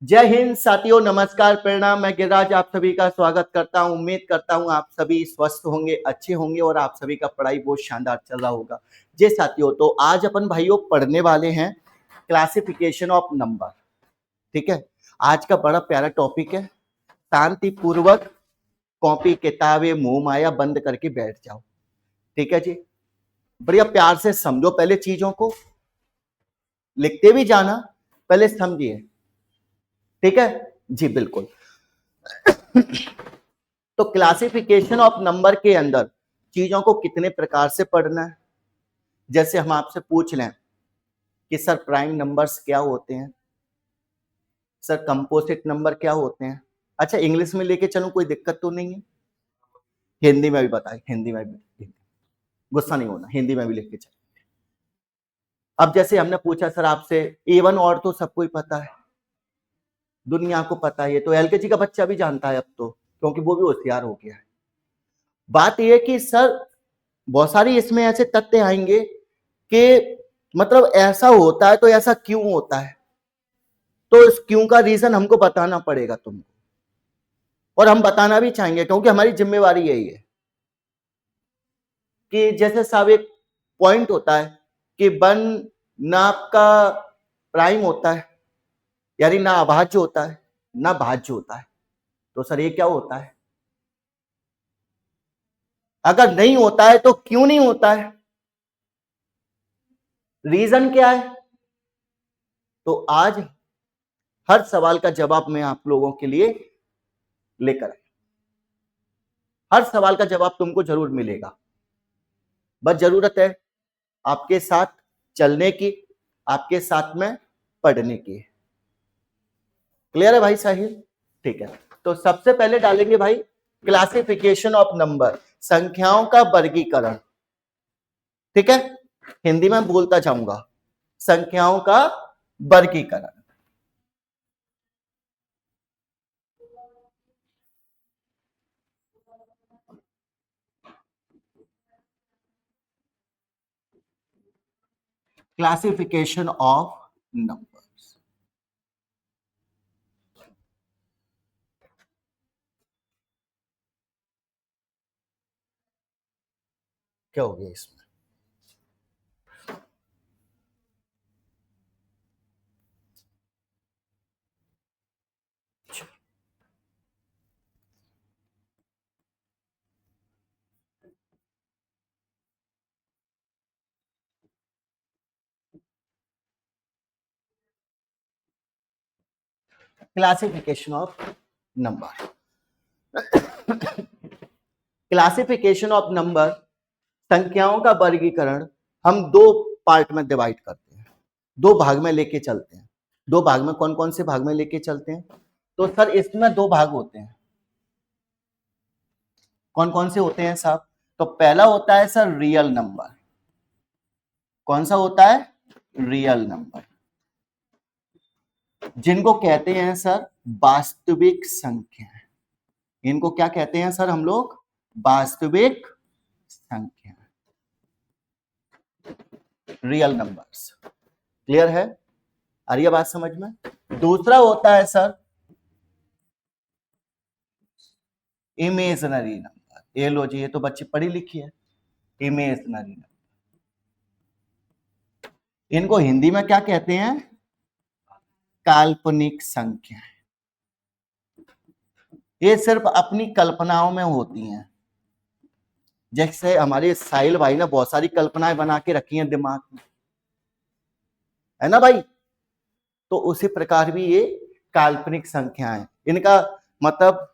जय हिंद साथियों, नमस्कार, प्रणाम। मैं गिरिराज आप सभी का स्वागत करता हूं। उम्मीद करता हूं आप सभी स्वस्थ होंगे, अच्छे होंगे और आप सभी का पढ़ाई बहुत शानदार चल रहा होगा। जी साथियों, तो आज अपन भाइयों पढ़ने वाले हैं क्लासिफिकेशन ऑफ नंबर। ठीक है, आज का बड़ा प्यारा टॉपिक है। शांतिपूर्वक कॉपी किताबें मुंह माया बंद करके बैठ जाओ। ठीक है जी, बढ़िया प्यार से समझो, पहले चीजों को लिखते भी जाना, पहले समझिए। ठीक है जी, बिल्कुल। तो क्लासिफिकेशन ऑफ नंबर के अंदर चीजों को कितने प्रकार से पढ़ना है। जैसे हम आपसे पूछ लें कि सर प्राइम नंबर्स क्या होते हैं, सर कंपोजिट नंबर क्या होते हैं। अच्छा, इंग्लिश में लेके चलूं, कोई दिक्कत तो नहीं है? हिंदी में भी बताए, हिंदी में भी, गुस्सा नहीं होना, हिंदी में भी लिख के चलो। अब जैसे हमने पूछा सर आपसे A1 और तो सबको ही पता है, दुनिया को पता है, तो LKG का बच्चा भी जानता है अब तो, क्योंकि वो भी होशियार हो गया है। बात यह है कि सर बहुत सारी इसमें ऐसे तथ्य आएंगे कि मतलब ऐसा होता है तो ऐसा क्यों होता है, तो इस क्यों का रीजन हमको बताना पड़ेगा तुमको, और हम बताना भी चाहेंगे क्योंकि हमारी जिम्मेवारी यही है कि जैसे साहब एक पॉइंट होता है कि वन ना आपका प्राइम होता है, यानी ना अभाज्य होता है ना भाज्य होता है। तो सर ये क्या होता है? अगर नहीं होता है तो क्यों नहीं होता है, रीजन क्या है? तो आज हर सवाल का जवाब मैं आप लोगों के लिए लेकर आया। हर सवाल का जवाब तुमको जरूर मिलेगा, बस जरूरत है आपके साथ चलने की, आपके साथ में पढ़ने की। क्लियर है भाई साहिल? ठीक है, तो सबसे पहले डालेंगे भाई क्लासिफिकेशन ऑफ नंबर, संख्याओं का वर्गीकरण। ठीक है, हिंदी में बोलता जाऊंगा, संख्याओं का वर्गीकरण। Classification of numbers. क्या हो गया इसमें? Classification of number. Classification of number, संख्याओं का वर्गीकरण, हम दो पार्ट में डिवाइड करते हैं, दो भाग में लेके चलते हैं। दो भाग में कौन कौन से भाग में लेके चलते हैं? तो सर इसमें दो भाग होते हैं। कौन कौन से होते हैं साहब? तो पहला होता है सर रियल नंबर। कौन सा होता है? रियल नंबर, जिनको कहते हैं सर वास्तविक संख्या। इनको क्या कहते हैं सर हम लोग? वास्तविक संख्या, रियल नंबर्स। क्लियर है? आ रही है बात समझ में? दूसरा होता है सर इमेजनरी नंबर। ये लो जी, ये तो बच्चे पढ़ी लिखी है, इमेजनरी नंबर। इनको हिंदी में क्या कहते हैं? काल्पनिक संख्या। ये सिर्फ अपनी कल्पनाओं में होती हैं। जैसे हमारे साहिल भाई ने बहुत सारी कल्पनाएं बना के रखी हैं दिमाग में, है ना भाई? तो उसी प्रकार भी ये काल्पनिक संख्याएं, इनका मतलब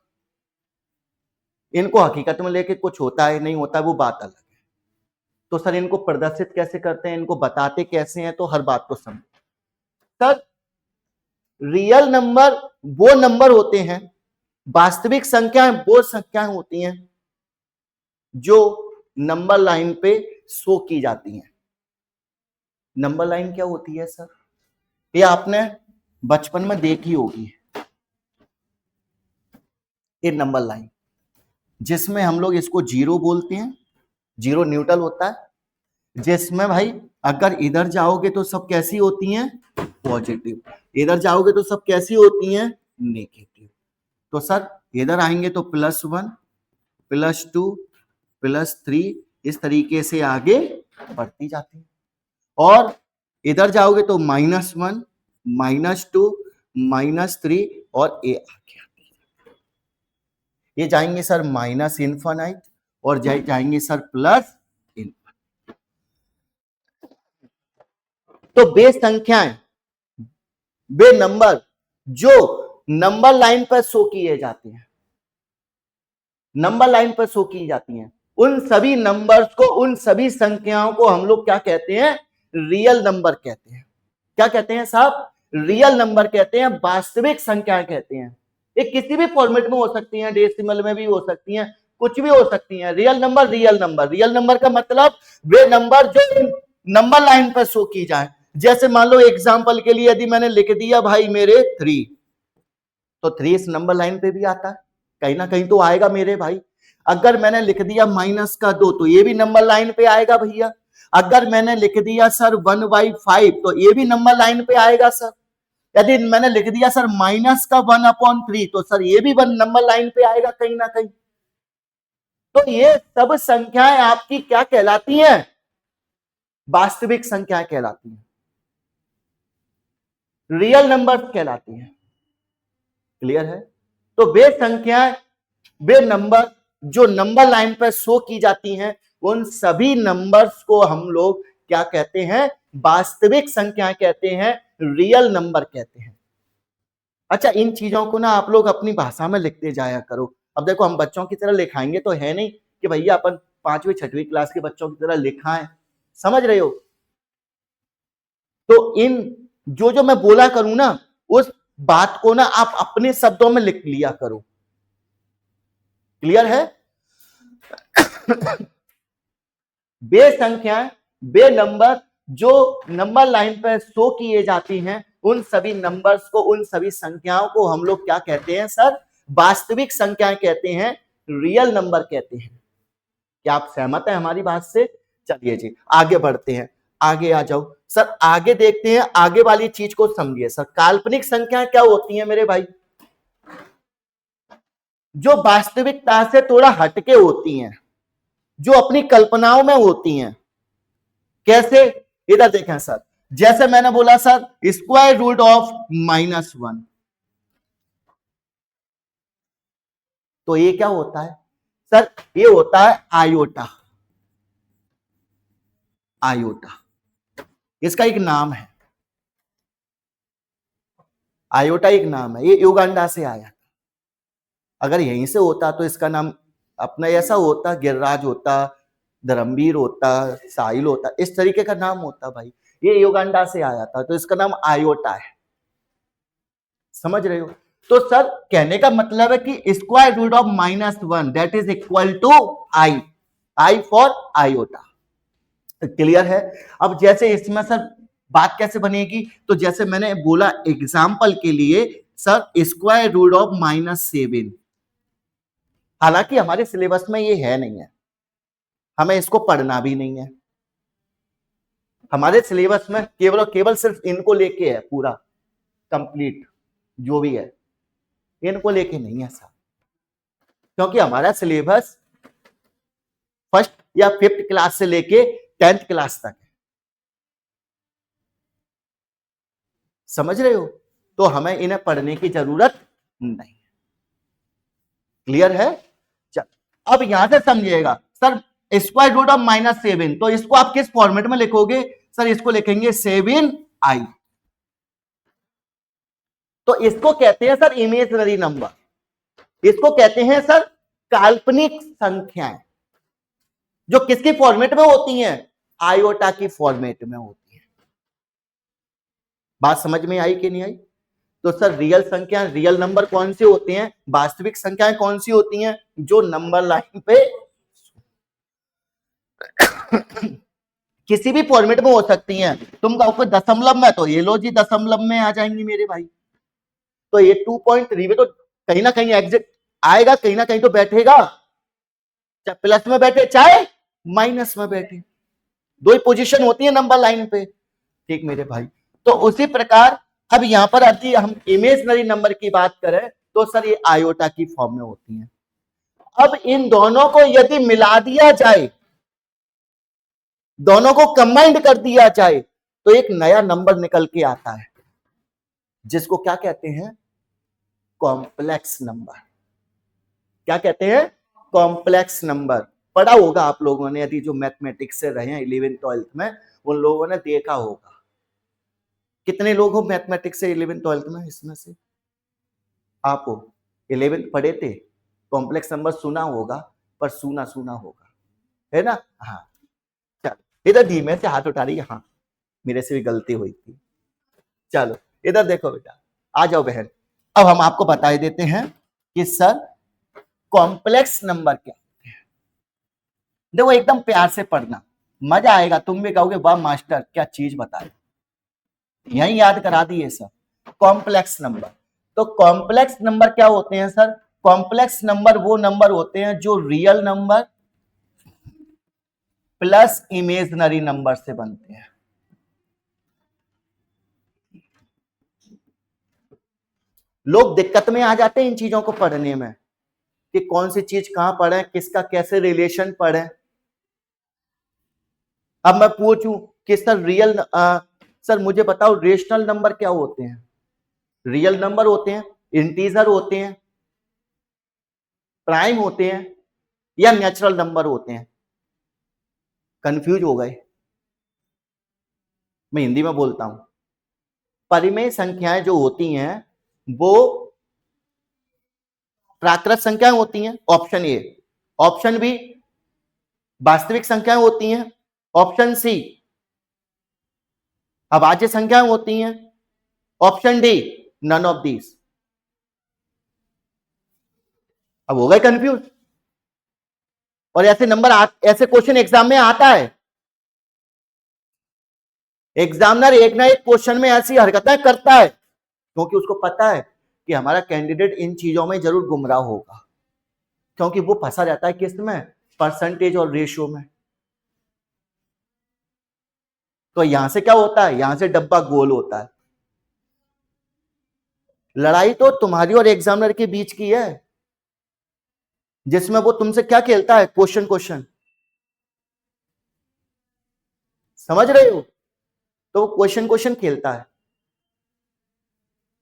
इनको हकीकत में लेके कुछ होता है नहीं होता, वो बात अलग है। तो सर इनको प्रदर्शित कैसे करते हैं, इनको बताते कैसे हैं, तो हर बात को समझ। सर रियल नंबर वो नंबर होते हैं, वास्तविक संख्याएं वो संख्याएं होती हैं जो नंबर लाइन पे शो की जाती हैं। नंबर लाइन क्या होती है सर? ये आपने बचपन में देखी होगी, ये नंबर लाइन, जिसमें हम लोग इसको जीरो बोलते हैं, जीरो न्यूट्रल होता है, जिसमें भाई अगर इधर जाओगे तो सब कैसी होती हैं? पॉजिटिव। इधर जाओगे तो सब कैसी होती हैं, नेगेटिव। तो सर इधर आएंगे तो +1 +2 +3 इस तरीके से आगे बढ़ती जाती है। और इधर जाओगे तो -1 -2 -3 और ये आगे आती है। ये जाएंगे सर -∞ और जाएंगे सर +∞। तो वे संख्याएं, वे नंबर जो नंबर लाइन पर शो किए जाते हैं, नंबर लाइन पर शो की जाती हैं, उन सभी नंबर्स को, उन सभी संख्याओं को हम लोग क्या कहते हैं, रियल नंबर कहते हैं। क्या कहते हैं साहब, रियल नंबर कहते हैं, वास्तविक संख्याएं कहते हैं। ये किसी भी फॉर्मेट में हो सकती हैं, डेसिमल में भी हो सकती हैं, कुछ भी हो सकती हैं। Real number, real number, real number का मतलब वे नंबर जो नंबर लाइन पर शो की जाए। जैसे मान लो एग्जांपल के लिए यदि मैंने लिख दिया भाई मेरे 3, तो 3 इस नंबर लाइन पे भी आता है, कहीं ना कहीं तो आएगा मेरे भाई। अगर मैंने लिख दिया -2 तो ये भी नंबर लाइन पे आएगा भैया। अगर मैंने लिख दिया सर 1/5 तो ये भी नंबर लाइन पे आएगा सर। यदि मैंने लिख दिया सर -1/3 तो सर ये भी नंबर लाइन पे आएगा कहीं ना कहीं। तो ये सब संख्याएं आपकी क्या कहलाती हैं, वास्तविक संख्याएं कहलाती हैं, रियल नंबर कहलाती हैं। क्लियर है। तो वे संख्याएं, वे नंबर जो नंबर लाइन पर शो की जाती हैं, उन सभी नंबर्स को हम लोग क्या कहते हैं, वास्तविक संख्याएं कहते हैं, रियल नंबर कहते हैं। अच्छा, इन चीजों को ना आप लोग अपनी भाषा में लिखते जाया करो। अब देखो हम बच्चों की तरह लिखाएंगे तो है नहीं कि भैया अपन 5वीं 6वीं क्लास के बच्चों की तरह लिखाएं, समझ रहे हो। तो इन जो जो मैं बोला करूं ना, उस बात को ना आप अपने शब्दों में लिख लिया करो। क्लियर है। वे संख्याएं, वे नंबर जो नंबर लाइन पर शो किए जाती हैं, उन सभी नंबर्स को, उन सभी संख्याओं को हम लोग क्या कहते हैं सर, वास्तविक संख्याएं कहते हैं, रियल नंबर कहते हैं। क्या आप सहमत हैं हमारी बात से। चलिए जी आगे बढ़ते हैं, आगे आ जाओ सर, आगे देखते हैं, आगे वाली चीज को समझिए सर। काल्पनिक संख्याएं क्या होती हैं मेरे भाई, जो वास्तविकता से थोड़ा हटके होती हैं, जो अपनी कल्पनाओं में होती हैं। कैसे, इधर देखें सर, जैसे मैंने बोला सर स्क्वायर रूट ऑफ -1, तो ये क्या होता है सर, ये होता है आयोटा। आयोटा इसका एक नाम है, आयोटा एक नाम है, ये युगांडा से आया। अगर यहीं से होता तो इसका नाम अपना ऐसा होता, गिरिराज होता, धर्मवीर होता, साहिल होता, इस तरीके का नाम होता भाई। ये युगांडा से आया था तो इसका नाम आयोटा है, समझ रहे हो। तो सर कहने का मतलब है कि square root of -1 that is equal to i, i for iota. Clear है। अब जैसे इसमें सर बात कैसे बनेगी, तो जैसे मैंने बोला एग्जाम्पल के लिए सर स्क्वायर रूट ऑफ -7, हालांकि हमारे सिलेबस में ये है नहीं है, हमें इसको पढ़ना भी नहीं है। हमारे सिलेबस में केवल और केवल सिर्फ इनको लेके है, पूरा कंप्लीट जो भी है इनको लेके नहीं है सर, क्योंकि हमारा सिलेबस 1st या 5th क्लास से लेके 10th क्लास तक है, समझ रहे हो। तो हमें इन्हें पढ़ने की जरूरत नहीं। क्लियर है। चल अब यहां से समझिएगा सर, स्क्वायर रूट ऑफ -7, तो इसको आप किस फॉर्मेट में लिखोगे सर, इसको लिखेंगे 7i। तो इसको कहते हैं सर इमेजिनरी नंबर, इसको कहते हैं सर काल्पनिक संख्याएं, जो किसकी फॉर्मेट में होती हैं, आयोटा की फॉर्मेट में होती है। बात समझ में आई कि नहीं आई। तो सर रियल संख्या, रियल नंबर कौन से होते हैं, वास्तविक संख्याएं कौन सी होती हैं, जो नंबर लाइन पे किसी भी फॉर्मेट में हो सकती हैं। तुम कहोगे दशमलव में, तो ये लो जी दशमलव में आ जाएंगी मेरे भाई। तो ये 2.3 में तो कहीं ना कहीं एग्जिट आएगा, कहीं ना कहीं तो बैठेगा, चाहे प्लस में बैठे चाहे माइनस में बैठे, दो ही पोजीशन होती है नंबर लाइन पे। ठीक मेरे भाई। तो उसी प्रकार अब यहां पर यदि हम इमेजनरी नंबर की बात करें तो सर ये आयोटा की फॉर्म में होती है। अब इन दोनों को यदि मिला दिया जाए, दोनों को कंबाइंड कर दिया जाए तो एक नया नंबर निकल के आता है जिसको क्या कहते हैं, कॉम्प्लेक्स नंबर। क्या कहते हैं, कॉम्प्लेक्स नंबर। पढ़ा होगा आप लोगों ने, यदि जो मैथमेटिक्स से रहे हैं 11th-12th में, उन लोगों ने देखा होगा। कितने लोग हो मैथमेटिक्स से 11th-12th में इसमें से? आप हो 11th पढ़े थे, कॉम्प्लेक्स नंबर सुना होगा, पर सुना होगा, है ना? हाँ, चलो इधर धीमे से हाथ उठा रही है, हाँ मेरे से भी गलती हुई थी। चलो इधर देखो बेटा, आ जाओ बहन। अब हम आपको बता देते हैं कि सर कॉम्प्लेक्स नंबर क्या होते हैं। देखो एकदम प्यार से पढ़ना, मजा आएगा, तुम भी कहोगे वाह मास्टर क्या चीज बताए, यही याद करा दिए सर। कॉम्प्लेक्स नंबर, तो कॉम्प्लेक्स नंबर क्या होते हैं सर? कॉम्प्लेक्स नंबर वो नंबर होते हैं जो real number plus imaginary number से बनते हैं। लोग दिक्कत में आ जाते हैं इन चीजों को पढ़ने में कि कौन सी चीज कहां पढ़े, किसका कैसे रिलेशन पढ़े। अब मैं पूछूं कि सर सर मुझे बताओ रेशनल नंबर क्या होते हैं? रियल नंबर होते हैं, इंटीजर होते हैं, प्राइम होते हैं, या नेचुरल नंबर होते हैं? कंफ्यूज हो गए? मैं हिंदी में बोलता हूं, परिमेय संख्याएं जो होती हैं वो प्राकृत संख्याएं होती हैं, ऑप्शन ए। ऑप्शन बी वास्तविक संख्याएं होती हैं, ऑप्शन सी अभाज्य संख्याएं होती हैं, option D none of these. अब हो गए कंफ्यूज? और ऐसे नंबर ऐसे क्वेश्चन एग्जाम में आता है। एग्जामिनर एक ना एक क्वेश्चन में ऐसी हरकतें करता है क्योंकि उसको पता है कि हमारा कैंडिडेट इन चीजों में जरूर गुमराह होगा, क्योंकि वो फंसा रहता है किस में, परसेंटेज और रेशियो में। तो यहां से क्या होता है, यहां से डब्बा गोल होता है। लड़ाई तो तुम्हारी और एग्जामिनर के बीच की है, जिसमें वो तुमसे क्या खेलता है, क्वेश्चन क्वेश्चन। समझ रहे हो? तो वो क्वेश्चन क्वेश्चन खेलता है,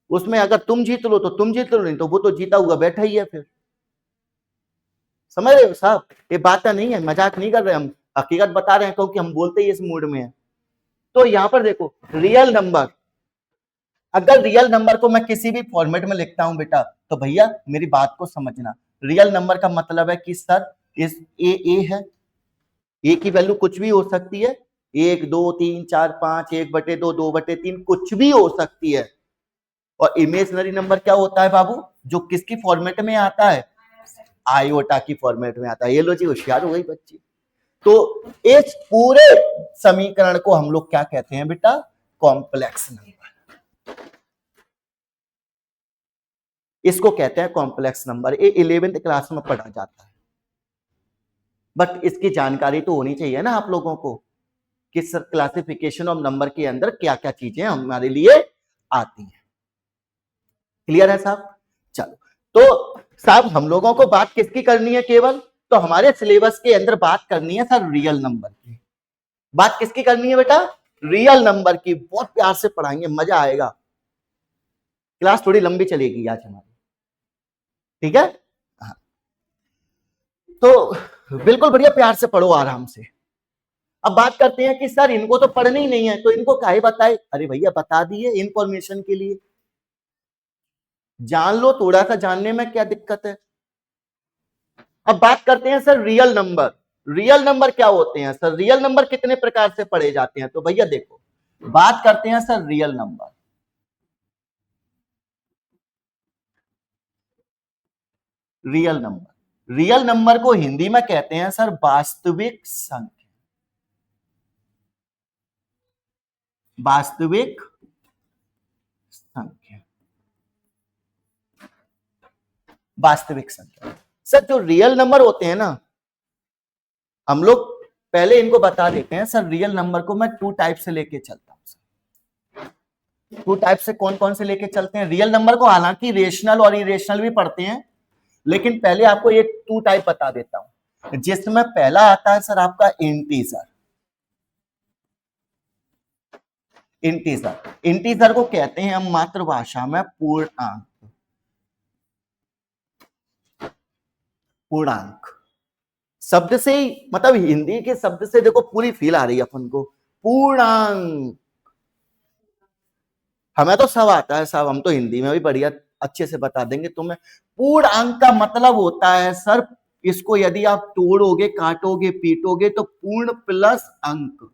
उसमें अगर तुम जीत लो तो तुम जीत लो, नहीं तो वो तो जीता हुआ बैठा ही है फिर। समझ रहे हो साहब? ये बात नहीं है, मजाक नहीं कर रहे हम, हकीकत बता रहे हैं क्योंकि हम बोलते ही इस मूड में है। तो यहां पर देखो रियल नंबर, अगर रियल नंबर को मैं किसी भी फॉर्मेट में लिखता हूं बेटा, तो भैया मेरी बात को समझना, रियल नंबर का मतलब है कि सर इस ए है, ए की वैल्यू कुछ भी हो सकती है, 1 2 3 4 5, 1/2 2/3 कुछ भी हो सकती है। और इमेजनरी नंबर क्या होता है बाबू, जो किसकी फॉर्मेट में आता है, आयोटा की फॉर्मेट में आता है। ये लो जी, होशियार हो गई बच्ची। तो इस पूरे समीकरण को हम लोग क्या कहते हैं बेटा, कॉम्प्लेक्स नंबर। इसको कहते हैं कॉम्प्लेक्स नंबर। ये 11th क्लास में पढ़ा जाता है, बट इसकी जानकारी तो होनी चाहिए ना आप लोगों को कि सर क्लासिफिकेशन ऑफ नंबर के अंदर क्या क्या चीजें हमारे लिए आती हैं। क्लियर है साहब? चलो, तो साहब हम लोगों को बात किसकी करनी है केवल, तो हमारे सिलेबस के अंदर बात करनी है सर रियल नंबर की। बात किसकी करनी है बेटा, रियल नंबर की। बहुत प्यार से पढ़ाएंगे, मजा आएगा। क्लास थोड़ी लंबी चलेगी आज हमारी, ठीक है? हाँ। तो बिल्कुल बढ़िया, प्यार से पढ़ो आराम से। अब बात करते हैं कि सर इनको तो पढ़नी ही नहीं है, तो इनको काहे बताए? अरे भैया बता दिए इंफॉर्मेशन के लिए, जान लो, थोड़ा सा जानने में क्या दिक्कत है। अब बात करते हैं sir real number. Real number क्या होते हैं सर, रियल नंबर कितने प्रकार से पढ़े जाते हैं? तो भैया देखो, बात करते हैं sir real number. Real number, real number को हिंदी में कहते हैं सर वास्तविक संख्या। वास्तविक संख्या, वास्तविक संख्या। सर जो रियल नंबर होते हैं ना, हम लोग पहले इनको बता देते हैं सर। रियल नंबर को मैं 2 टाइप से लेके चलता हूं। टू टाइप से कौन कौन से लेके चलते हैं रियल नंबर को? हालांकि रेशनल और इरेशनल भी पढ़ते हैं, लेकिन पहले आपको ये टू टाइप बता देता हूं, जिसमें पहला आता है सर आपका इंटीजर। इंटीजर, इंटीजर को कहते हैं हम मातृभाषा में पूर्णांक। पूर्णांक शब्द से ही, मतलब हिंदी के शब्द से देखो पूरी फील आ रही है अपन को, पूर्णांक। हमें तो सब आता है सब, हम तो हिंदी में भी बढ़िया अच्छे से बता देंगे तुम्हें। पूर्णांक का मतलब होता है सर, इसको यदि आप तोड़ोगे, काटोगे, पीटोगे तो पूर्ण प्लस अंक,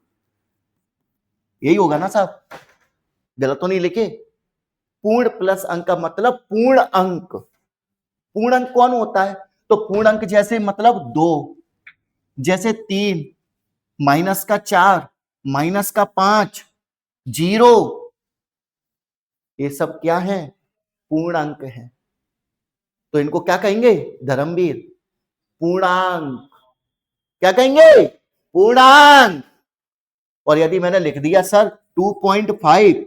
यही होगा ना साहब, गलत तो नहीं लिखे? पूर्ण प्लस अंक का मतलब पूर्ण अंक। पूर्ण अंक कौन होता है? तो पूर्ण अंक जैसे मतलब 2, जैसे 3, माइनस का 4, माइनस का 5, 0, ये सब क्या है? पूर्ण अंक है। तो इनको क्या कहेंगे धर्मवीर? पूर्णांक। क्या कहेंगे? पूर्णांक। और यदि मैंने लिख दिया सर 2.5,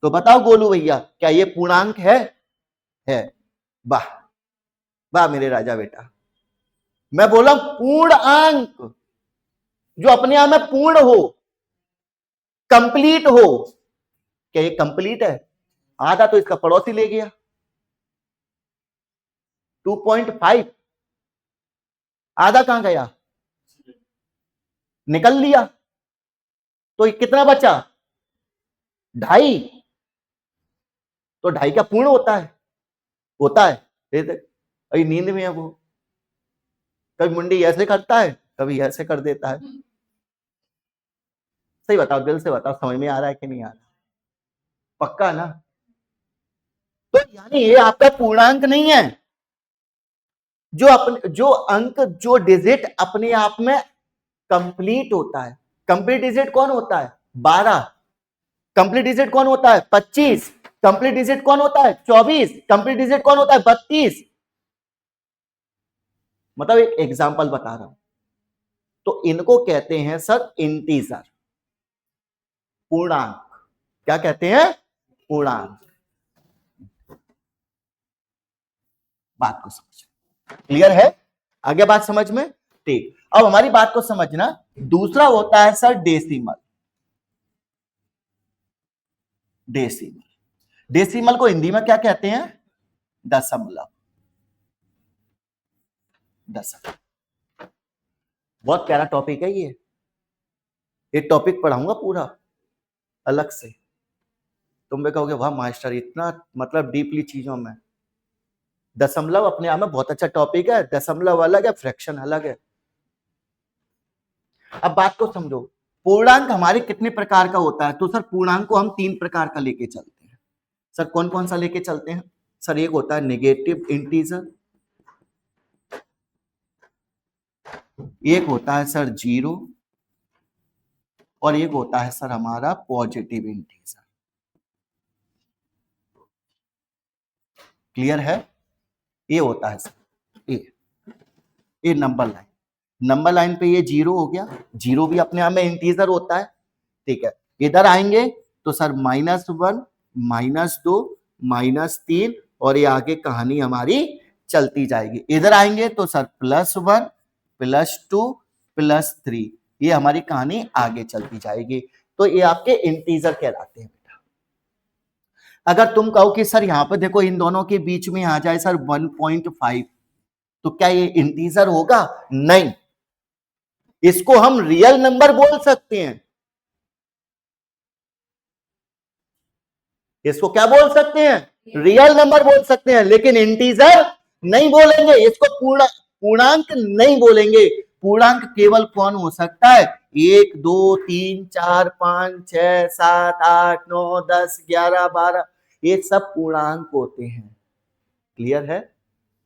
तो बताओ गोलू भैया क्या ये पूर्णांक है? है। वाह वाह मेरे राजा बेटा, मैं बोला पूर्णांक जो अपने आप में पूर्ण हो, कंप्लीट हो। क्या ये कंप्लीट है? आधा तो इसका पड़ोसी ले गया। 2.5 आधा कहां गया? निकल लिया। तो कितना बचा? 2.5। तो 2.5 क्या पूर्ण होता है? होता है। अभी नींद में है वो, कभी मुंडी ऐसे करता है, कभी ऐसे कर देता है। सही बताओ, दिल से बताओ, समझ में आ रहा है कि नहीं आ रहा? पक्का ना? तो यानी ये आपका पूर्णांक नहीं है। जो अंक, जो डिजिट अपने आप में कंप्लीट होता है। कंप्लीट डिजिट कौन होता है? 12। कंप्लीट डिजिट कौन होता है? 25। कंप्लीट डिजिट कौन होता है? 24। कंप्लीट डिजिट कौन होता है? 32। मतलब एक एग्जांपल बता रहा हूं। तो इनको कहते हैं सर इंटीजर, पूर्णांक। क्या कहते हैं? पूर्णांक। बात को समझ क्लियर है? आगे बात समझ में? ठीक। अब हमारी बात को समझना, दूसरा होता है सर डेसिमल। डेसिमल, डेसिमल को हिंदी में क्या कहते हैं? दशमलव। दशमलव बहुत प्यारा टॉपिक है ये टॉपिक पढ़ाऊंगा पूरा अलग से। तुम भी कहोगे वाह मास्टर इतना मतलब डीपली चीजों में। दशमलव अपने आप में बहुत अच्छा टॉपिक है, दशमलव अलग है, फ्रैक्शन अलग है। अब बात को समझो, पूर्णांक हमारे कितने प्रकार का होता है? तो सर पूर्णांक को हम 3 प्रकार का लेके चलते हैं। सर कौन कौन सा लेके चलते हैं? सर एक होता है नेगेटिव इंटीजर, एक होता है सर जीरो, और एक होता है सर हमारा पॉजिटिव इंटीजर। क्लियर है? ये होता है सर ये नंबर लाइन। नंबर लाइन पे ये जीरो हो गया, जीरो भी अपने आप में इंटीजर होता है। ठीक है, इधर आएंगे तो सर -1, -2, -3, और ये आगे कहानी हमारी चलती जाएगी। इधर आएंगे तो सर +1, +2, +3, ये हमारी कहानी आगे चलती जाएगी। तो ये आपके इंटीजर कहलाते हैं बेटा। अगर तुम कहो कि सर यहां पर देखो इन दोनों के बीच में आ जाए सर 1.5, तो क्या ये इंटीजर होगा? नहीं, इसको हम रियल नंबर बोल सकते हैं। इसको क्या बोल सकते हैं? रियल नंबर बोल सकते हैं, लेकिन इंटीजर नहीं बोलेंगे। इसको पूर्णांक नहीं बोलेंगे। पूर्णांक केवल कौन हो सकता है? 1, 2, 3, 4, 5, 6, 7, 8, 9, 10, 11, 12, ये सब पूर्णांक होते हैं। क्लियर है?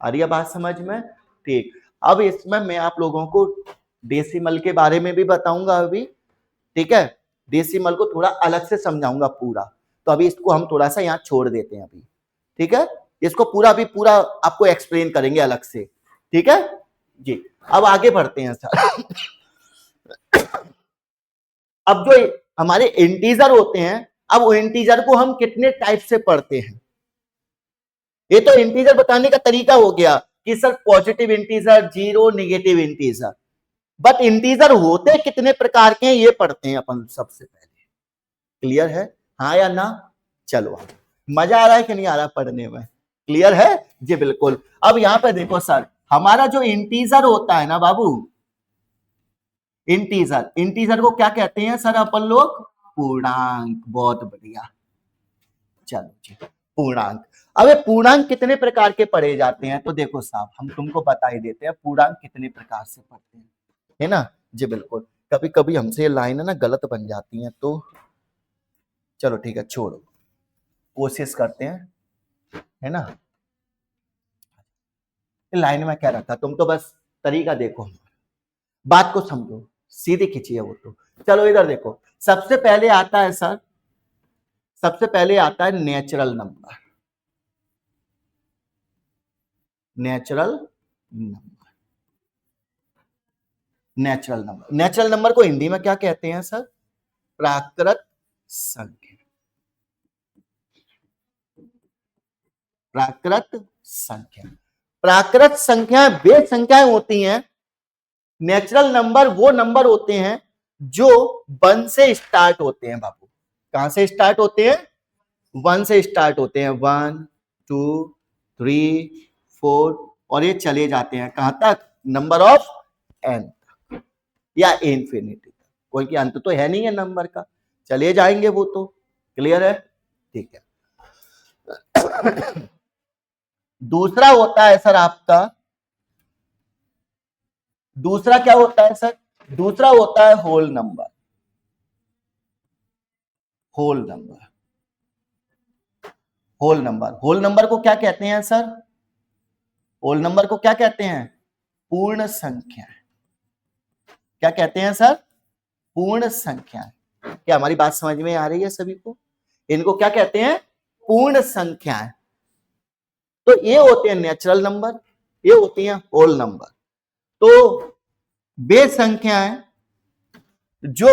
आ रही है बात समझ में? ठीक। अब इसमें मैं आप लोगों को डेसिमल के बारे में भी बताऊंगा अभी। ठीक है, डेसिमल को थोड़ा अलग से समझाऊंगा पूरा। तो अभी इसको हम थोड़ा सा यहाँ छोड़ देते हैं अभी। ठीक है, इसको पूरा अभी पूरा आपको एक्सप्लेन करेंगे अलग से। ठीक है जी, अब आगे बढ़ते हैं सर। अब जो हमारे इंटीजर होते हैं, अब वो इंटीजर को हम कितने टाइप से पढ़ते हैं, ये तो इंटीजर बताने का तरीका हो गया कि sir positive integer, zero, negative integer, but integer होते कितने प्रकार के हैं ये पढ़ते हैं अपन सबसे पहले। क्लियर है, हाँ या ना? चलो, मजा आ रहा है कि नहीं आ रहा पढ़ने में? क्लियर है जी, बिल्कुल। अब यहां पे देखो सर, हमारा जो इंटीजर होता है ना बाबू, इंटीजर, इंटीजर को क्या कहते हैं सर अपन लोग? पूर्णांक। बहुत बढ़िया, चलो जी, पूर्णांक। अब ये पूर्णांक कितने प्रकार के पढ़े जाते हैं? तो देखो साहब, हम तुमको बता ही देते हैं पूर्णांक कितने प्रकार से पढ़ते हैं, है ना जी, बिल्कुल। कभी कभी हमसे ये लाइन है ना गलत बन जाती है, तो चलो ठीक है, छोड़ो, कोशिश करते हैं, है ना। लाइन में क्या रखा, तुम तो बस तरीका देखो, बात को समझो, सीधी खींचिए वो तो। चलो इधर देखो, सबसे पहले आता है सर, सबसे पहले आता है natural number. Natural number, natural number, natural number को हिंदी में क्या कहते हैं सर? प्राकृत संख्या। प्राकृत संख्या, प्राकृत संख्या वे संख्याएं होती हैं, नेचुरल नंबर वो नंबर होते हैं जो 1 से स्टार्ट होते हैं बाबू। कहां से स्टार्ट होते हैं? 1 से स्टार्ट होते हैं, 1 2 3 4, और ये चले जाते हैं कहां तक? नंबर ऑफ एन या इन्फिनिटी। कोई की अंत तो है नहीं है नंबर का, चले जाएंगे वो तो। क्लियर है, ठीक है। दूसरा होता है सर आपका, दूसरा क्या होता है सर? दूसरा होता है whole number. Whole number, whole number, whole number को क्या कहते हैं सर? होल नंबर को क्या कहते हैं? पूर्ण संख्या। क्या कहते हैं सर? पूर्ण संख्या। क्या हमारी बात समझ में आ रही है सभी को? इनको क्या कहते हैं? पूर्ण संख्याएं। तो ये होते हैं नेचुरल नंबर, ये होती हैं होल नंबर। तो वे संख्याएं जो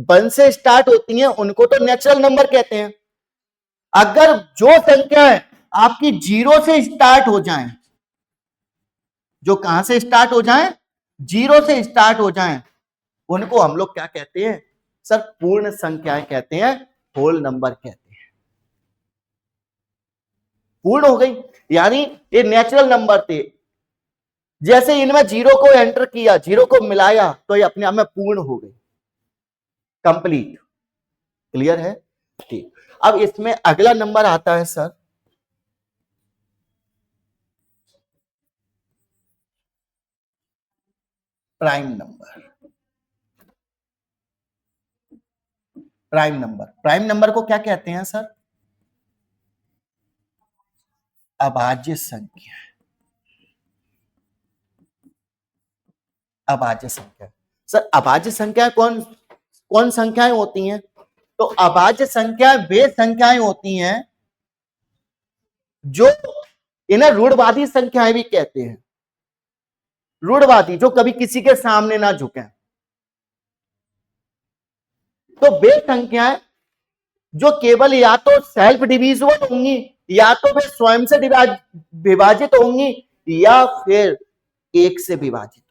1 से स्टार्ट होती हैं उनको तो नेचुरल नंबर कहते हैं। अगर जो संख्याएं आपकी 0 से स्टार्ट हो जाएं, जो कहां से स्टार्ट हो जाएं? 0 से स्टार्ट हो जाएं, उनको हम लोग क्या कहते हैं सर? पूर्ण संख्याएं कहते हैं, होल नंबर कहते हैं। पूर्ण हो गई, यानी ये नेचुरल नंबर थे, जैसे इनमें 0 को एंटर किया, 0 को मिलाया, तो ये अपने आप में पूर्ण हो गई, कंप्लीट। क्लियर है, ठीक। अब इसमें अगला नंबर आता है sir prime number. Prime number, prime number को क्या कहते हैं सर? अभाज्य संख्या। अभाज्य संख्या, सर अभाज्य संख्या कौन कौन संख्याएं होती हैं? तो अभाज्य संख्या वे संख्याएं होती हैं जो, इन्हें रूढ़वादी संख्याएं भी कहते हैं। रूढ़वादी, जो कभी किसी के सामने ना झुके। तो वे संख्याएं जो केवल या तो सेल्फ डिविजिबल होंगी, या तो वे स्वयं से विभाजित होंगी, या फिर एक से विभाजित,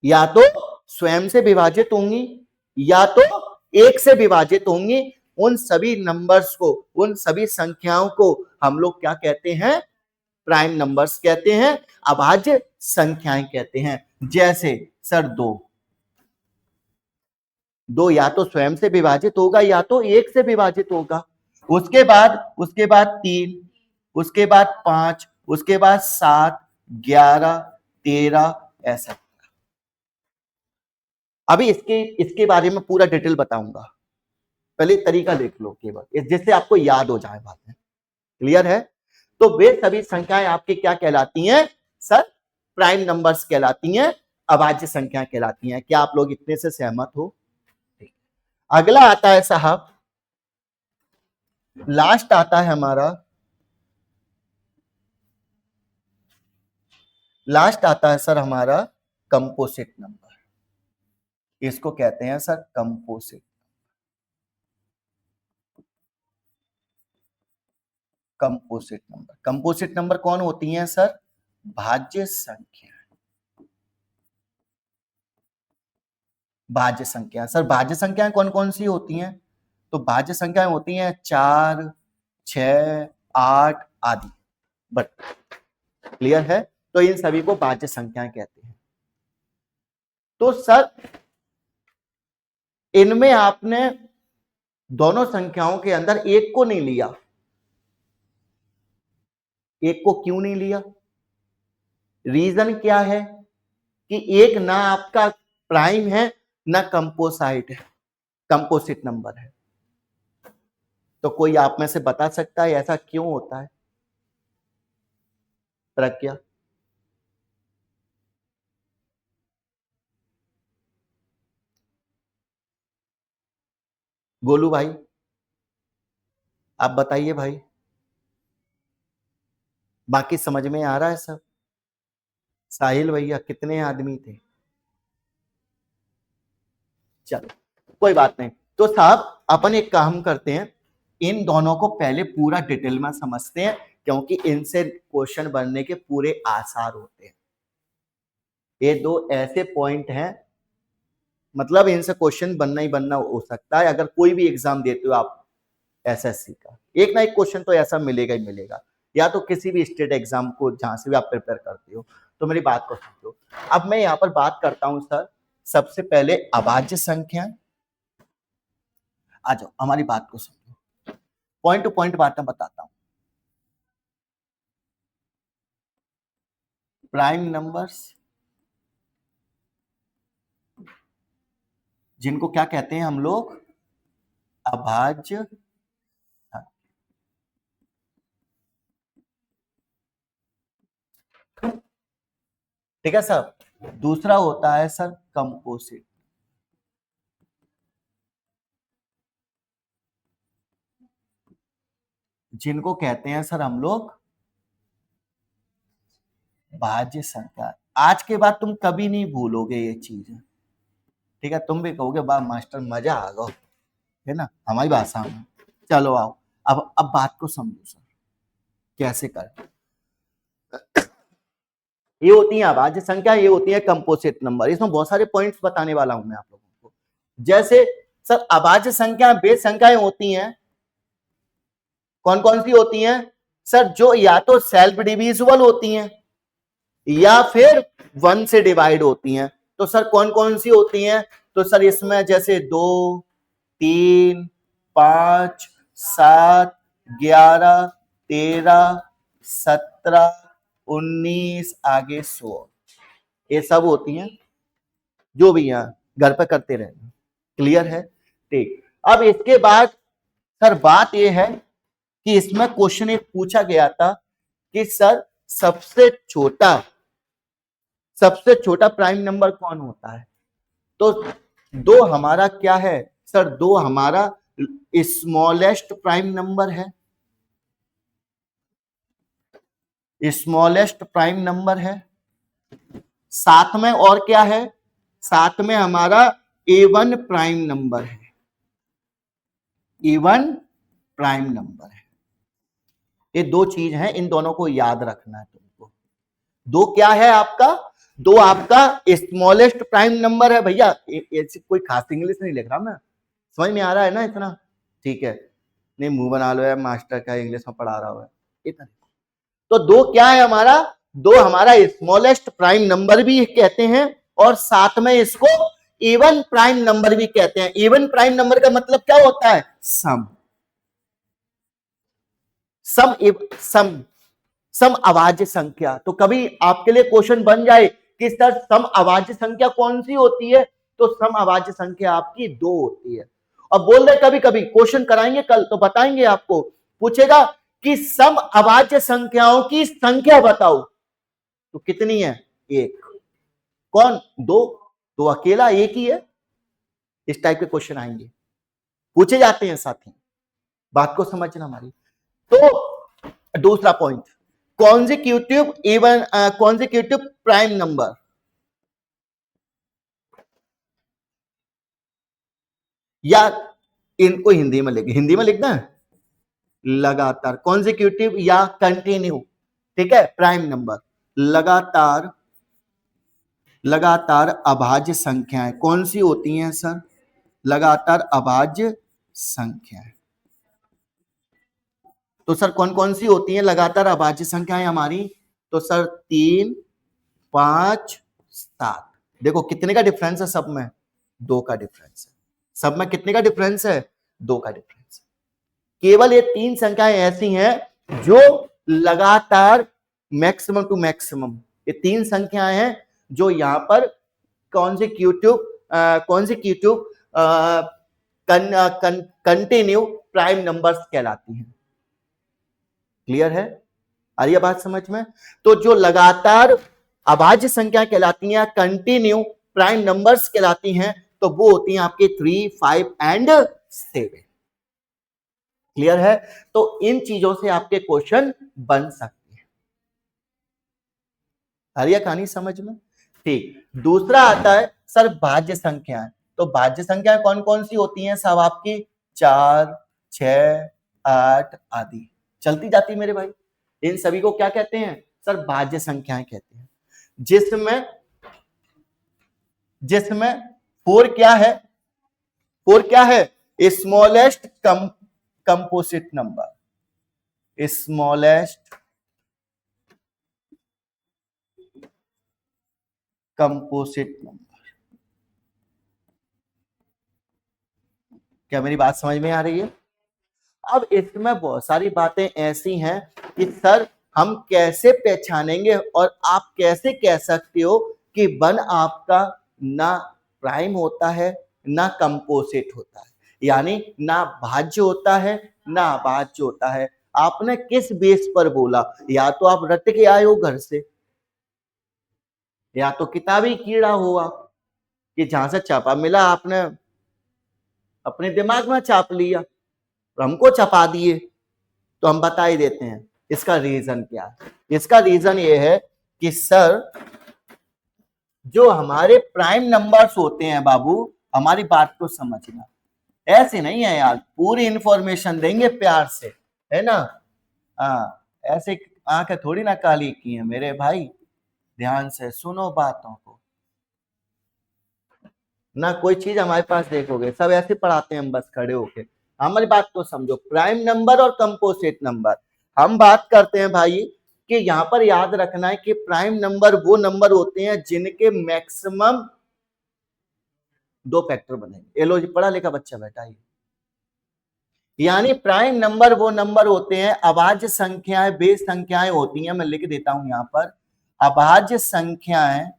या तो स्वयं से विभाजित होंगी या तो एक से विभाजित होंगी। उन सभी नंबर्स को, उन सभी संख्याओं को हम लोग क्या कहते हैं? प्राइम नंबर्स कहते हैं, अभाज्य संख्याएं कहते हैं। जैसे सर दो या तो स्वयं से विभाजित होगा या तो एक से विभाजित होगा। उसके बाद 3, उसके बाद 5, उसके बाद 7, 11, 13, ऐसा। अभी इसके बारे में पूरा डिटेल बताऊंगा, पहले तरीका देख लो केवल, जिससे आपको याद हो जाए बातें। क्लियर है? तो वे सभी संख्याएं आपकी क्या कहलाती हैं सर? प्राइम नंबर्स कहलाती हैं, अभाज्य संख्या कहलाती हैं। क्या आप लोग इतने से सहमत हो? अगला आता है साहब, लास्ट आता है हमारा, लास्ट आता है सर हमारा कंपोजिट नंबर। इसको कहते हैं sir composite. Composite number. Composite number कौन होती हैं सर? भाज्य संख्या। भाज्य संख्या सर, भाज्य संख्याएं कौन कौन सी होती हैं? तो भाज्य संख्याएं होती हैं 4, 6, 8 आदि। बट क्लियर है? तो इन सभी को भाज्य संख्याएं कहते हैं। तो सर इनमें आपने दोनों संख्याओं के अंदर एक को नहीं लिया। एक को क्यों नहीं लिया? रीजन क्या है कि एक ना आपका प्राइम है ना कंपोसाइट है, कंपोजिट नंबर है। तो कोई आप में से बता सकता है ऐसा क्यों होता है? प्रज्ञा। गोलू भाई आप बताइए भाई, बाकी समझ में आ रहा है सब? साहिल भैया कितने आदमी थे? चलो कोई बात नहीं। तो साहब अपन एक काम करते हैं, इन दोनों को पहले पूरा डिटेल में समझते हैं, क्योंकि इनसे क्वेश्चन बनने के पूरे आसार होते हैं। ये दो ऐसे पॉइंट हैं, मतलब इनसे क्वेश्चन बनना ही बनना हो सकता है। अगर कोई भी एग्जाम देते हो आप एसएससी का, एक ना एक क्वेश्चन तो ऐसा मिलेगा ही मिलेगा, या तो किसी भी स्टेट एग्जाम को जहां से भी आप प्रिपेयर करते हो। तो मेरी बात को समझो। अब मैं यहाँ पर बात करता हूं सर, सबसे पहले अभाज्य संख्या। आ जाओ हमारी बात को समझो, पॉइंट टू पॉइंट बातें बताता हूं। प्राइम नंबर्स जिनको क्या कहते हैं हम लोग? अभाज्य। ठीक है सर। दूसरा होता है सर कंपोजिट, जिनको कहते हैं सर हम लोग भाज्य संख्या। आज के बाद तुम कभी नहीं भूलोगे ये चीज, ठीक है? तुम भी कहोगे वाह मास्टर मजा आ गया, है ना, हमारी भाषा में। चलो आओ, अब बात को समझो सर, कैसे करें। ये होती है अभाज्य संख्या, ये होती है कंपोजिट नंबर। इसमें बहुत सारे पॉइंट्स बताने वाला हूं मैं आप लोगों को। जैसे सर अभाज्य संख्या वे संख्याएं होती हैं, कौन कौन सी होती हैं सर? जो या तो सेल्फ डिविजिबल होती हैं या फिर 1 से डिवाइड होती हैं। तो सर कौन कौन सी होती हैं? तो सर इसमें जैसे 2, 3, 5, 7, 11, 13, 17, 19 आगे 100, ये सब होती हैं, जो भी यहाँ घर पे करते रहना। क्लियर है? ठीक। अब इसके बाद सर बात यह है कि इसमें क्वेश्चन एक पूछा गया था कि सर सबसे छोटा प्राइम नंबर कौन होता है? तो दो हमारा क्या है सर? दो हमारा स्मॉलेस्ट प्राइम नंबर है, स्मॉलेस्ट प्राइम नंबर है। साथ में और क्या है? साथ में हमारा A1 प्राइम नंबर है, A1 प्राइम नंबर है। ये दो चीज है, इन दोनों को याद रखना है तुमको। दो क्या है आपका? दो आपका स्मॉलेस्ट प्राइम नंबर है भैया। ऐसी कोई खास इंग्लिश नहीं लिख रहा मैं, समझ में आ रहा है ना इतना? ठीक है, नहीं मुंह बना लो यार, मास्टर का इंग्लिश में पढ़ा रहा हुआ है इतना। तो दो क्या है हमारा? दो हमारा स्मॉलेस्ट प्राइम नंबर भी कहते हैं, और साथ में इसको इवन प्राइम नंबर भी कहते हैं। इवन प्राइम नंबर का मतलब क्या होता है? सम। सम सम सम अभाज्य संख्या। तो कभी आपके लिए क्वेश्चन बन जाए कि सर सम अभाज्य संख्या कौन सी होती है? तो सम अभाज्य संख्या आपकी 2 होती है। और बोल रहे कभी कभी क्वेश्चन कराएंगे कल तो बताएंगे आपको, पूछेगा कि सम अभाज्य संख्याओं की संख्या बताओ, तो कितनी है? 1। कौन? 2। तो अकेला एक ही है। इस टाइप के क्वेश्चन आएंगे, पूछे जाते हैं साथी, बात को समझना हमारी। तो दूसरा पॉइंट, कॉन्जिक्यूटिव प्राइम नंबर। या इनको हिंदी में लिखना है, लगातार, कॉन्जिक्यूटिव या कंटिन्यू, ठीक है, प्राइम नंबर, लगातार, लगातार अभाज्य संख्याएं कौन सी होती हैं सर? लगातार अभाज्य संख्याएं। तो सर कौन कौन सी होती हैं लगातार अभाज्य संख्याएं हमारी? तो सर 3, 5, 7। देखो कितने का डिफरेंस है सब में? 2 का डिफरेंस है। सब में कितने का डिफरेंस है? 2 का डिफरेंस है। केवल ये 3 संख्याएं ऐसी हैं जो लगातार मैक्सिमम टू मैक्सिमम, ये 3 संख्याएं हैं जो यहां पर कॉन्जिक्यूटिव कंटिन्यू प्राइम नंबर्स कहलाती हैं। क्लियर है? आ रही है बात समझ में? तो जो लगातार अभाज्य संख्या कहलाती हैं, कंटिन्यू प्राइम नंबर्स कहलाती हैं, तो वो होती हैं आपके 3, 5 एंड 7। क्लियर है? तो इन चीजों से आपके क्वेश्चन बन सकते हैं। आ रही है कहानी समझ में? ठीक। दूसरा आता है सर भाज्य संख्याएं। तो भाज्य संख्याएं कौन कौन सी होती हैं सब आपकी? 4, 6, 8 आदि चलती जाती मेरे भाई। इन सभी को क्या कहते हैं सर? भाज्य संख्याएं कहते हैं। जिसमें 4 क्या है? 4 क्या है? Smallest composite number, smallest composite number. क्या मेरी बात समझ में आ रही है? अब इसमें बहुत सारी बातें ऐसी हैं कि सर हम कैसे पहचानेंगे और आप कैसे कह सकते हो कि 1 आपका ना प्राइम होता है ना कंपोजिट होता है, यानी ना भाज्य होता है ना अभाज्य होता है। आपने किस बेस पर बोला? या तो आप रट के आए हो घर से, या तो किताबी कीड़ा हो आप, कि जहां से छापा मिला आपने अपने दिमाग में छाप लिया और हमको छपा दिए। तो हम बता ही देते हैं इसका रीजन क्या है। इसका रीजन ये है कि सर जो हमारे प्राइम नंबर्स होते हैं बाबू, हमारी बात को समझना, ऐसे नहीं है यार, पूरी इंफॉर्मेशन देंगे प्यार से, है ना? हाँ, ऐसे आंखें थोड़ी ना काली की है मेरे भाई, ध्यान से सुनो बातों को। ना कोई चीज हमारे पास देखोगे, सब ऐसे पढ़ाते हैं हम बस खड़े होके। हमारी बात को समझो, प्राइम नंबर और कंपोजिट नंबर हम बात करते हैं भाई कि यहां पर याद रखना है कि प्राइम नंबर वो नंबर होते हैं जिनके मैक्सिमम 2 फैक्टर बनेंगे। ये लो जी, पढ़ा लिखा बच्चा बैठा है। यानी प्राइम नंबर वो नंबर होते हैं, अभाज्य संख्याएं बेस संख्याएं होती हैं, मैं लिख देता हूं यहां पर, अभाज्य संख्याएं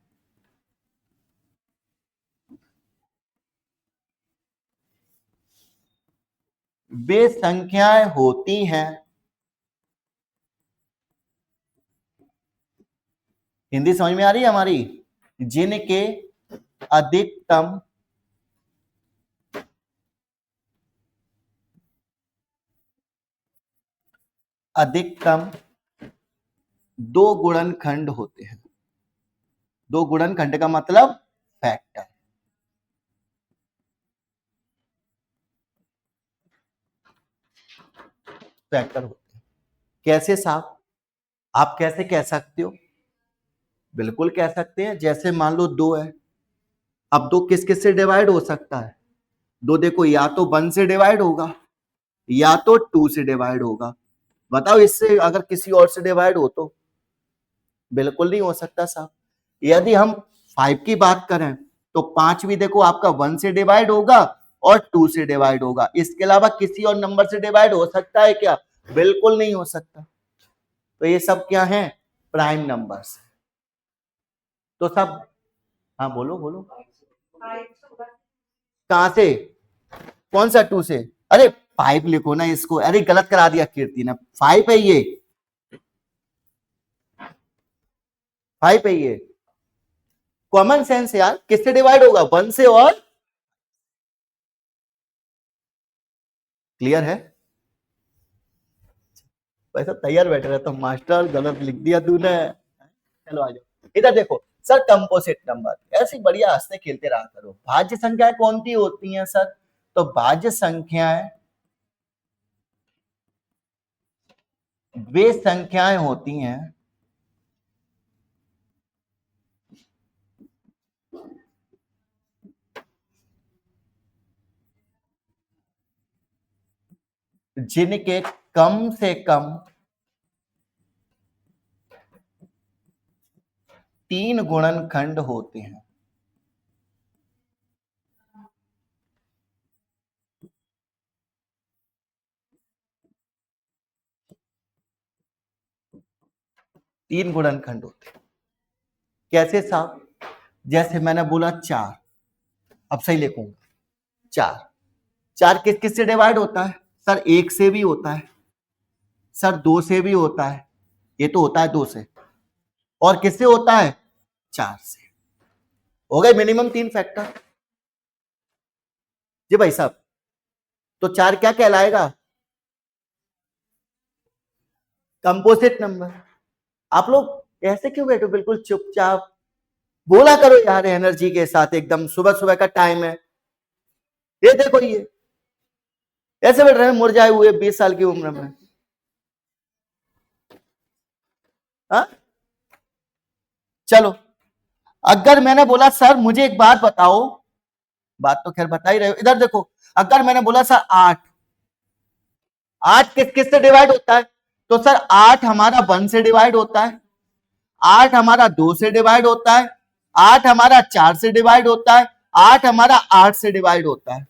बेस संख्याएं होती हैं, हिंदी समझ में आ रही है हमारी, जिनके अधिकतम अधिकतम 2 गुणनखंड होते हैं। 2 गुणनखंड का मतलब फैक्टर। फैक्टर होते हैं। कैसे साहब? आप कैसे कह सकते हो? बिल्कुल कह सकते हैं। जैसे मान लो 2 है, अब 2 किस किस से डिवाइड हो सकता है? 2 देखो, या तो 1 से डिवाइड होगा या तो 2 से डिवाइड होगा। बताओ इससे अगर किसी और से डिवाइड हो तो? बिल्कुल नहीं हो सकता साहब। यदि हम 5 की बात करें तो 5 भी देखो आपका 1 से डिवाइड होगा और 2 से डिवाइड होगा। इसके अलावा किसी और नंबर से डिवाइड हो सकता है क्या? बिल्कुल नहीं हो सकता। तो ये सब क्या है? Prime numbers. तो सब, हाँ बोलो बोलो। कहां से? कौन सा 2 से? अरे 5 लिखो ना इसको। अरे गलत करा दिया कीर्ति ने, 5 है ये, 5 है ये। कॉमन सेंस यार, किससे डिवाइड होगा? 1 से और। क्लियर है? वैसा तैयार बैठे रहता हूं, मास्टर गलत लिख दिया तूने। चलो आ जाओ इधर देखो सर, कंपोजिट नंबर ऐसी बढ़िया हंसते खेलते रहा करो। भाज्य संख्याएं कौन सी होती हैं सर? तो भाज्य संख्याएं वे संख्याएं होती हैं जिनके कम से कम 3 गुणनखंड होते हैं। तीन गुणनखंड होते हैं। कैसे साहब? जैसे मैंने बोला 4, अब सही लिखूंगा 4। 4 किस किस से डिवाइड होता है सर? 1 से भी होता है सर, 2 से भी होता है, ये तो होता है 2 से, और किससे होता है? 4 से। हो गए मिनिमम 3 फैक्टर जी भाई साहब। तो 4 क्या कहलाएगा? Composite number. आप लोग ऐसे क्यों बैठे हो बिल्कुल चुपचाप? बोला करो यार एनर्जी के साथ, एकदम सुबह सुबह का टाइम है। ये देखो, ये ऐसे बैठ रहे हैं मुरझाए हुए 20 साल की उम्र में। हा? चलो, अगर मैंने बोला सर मुझे एक बात बताओ, बात तो खैर बता ही रहे हो, इधर देखो, अगर मैंने बोला सर 8, 8 किस किस से डिवाइड होता है? तो सर 8 हमारा 1 से डिवाइड होता है, 8 हमारा 2 से डिवाइड होता है, 8 हमारा 4 से डिवाइड होता है, 8 हमारा 8 से डिवाइड होता है।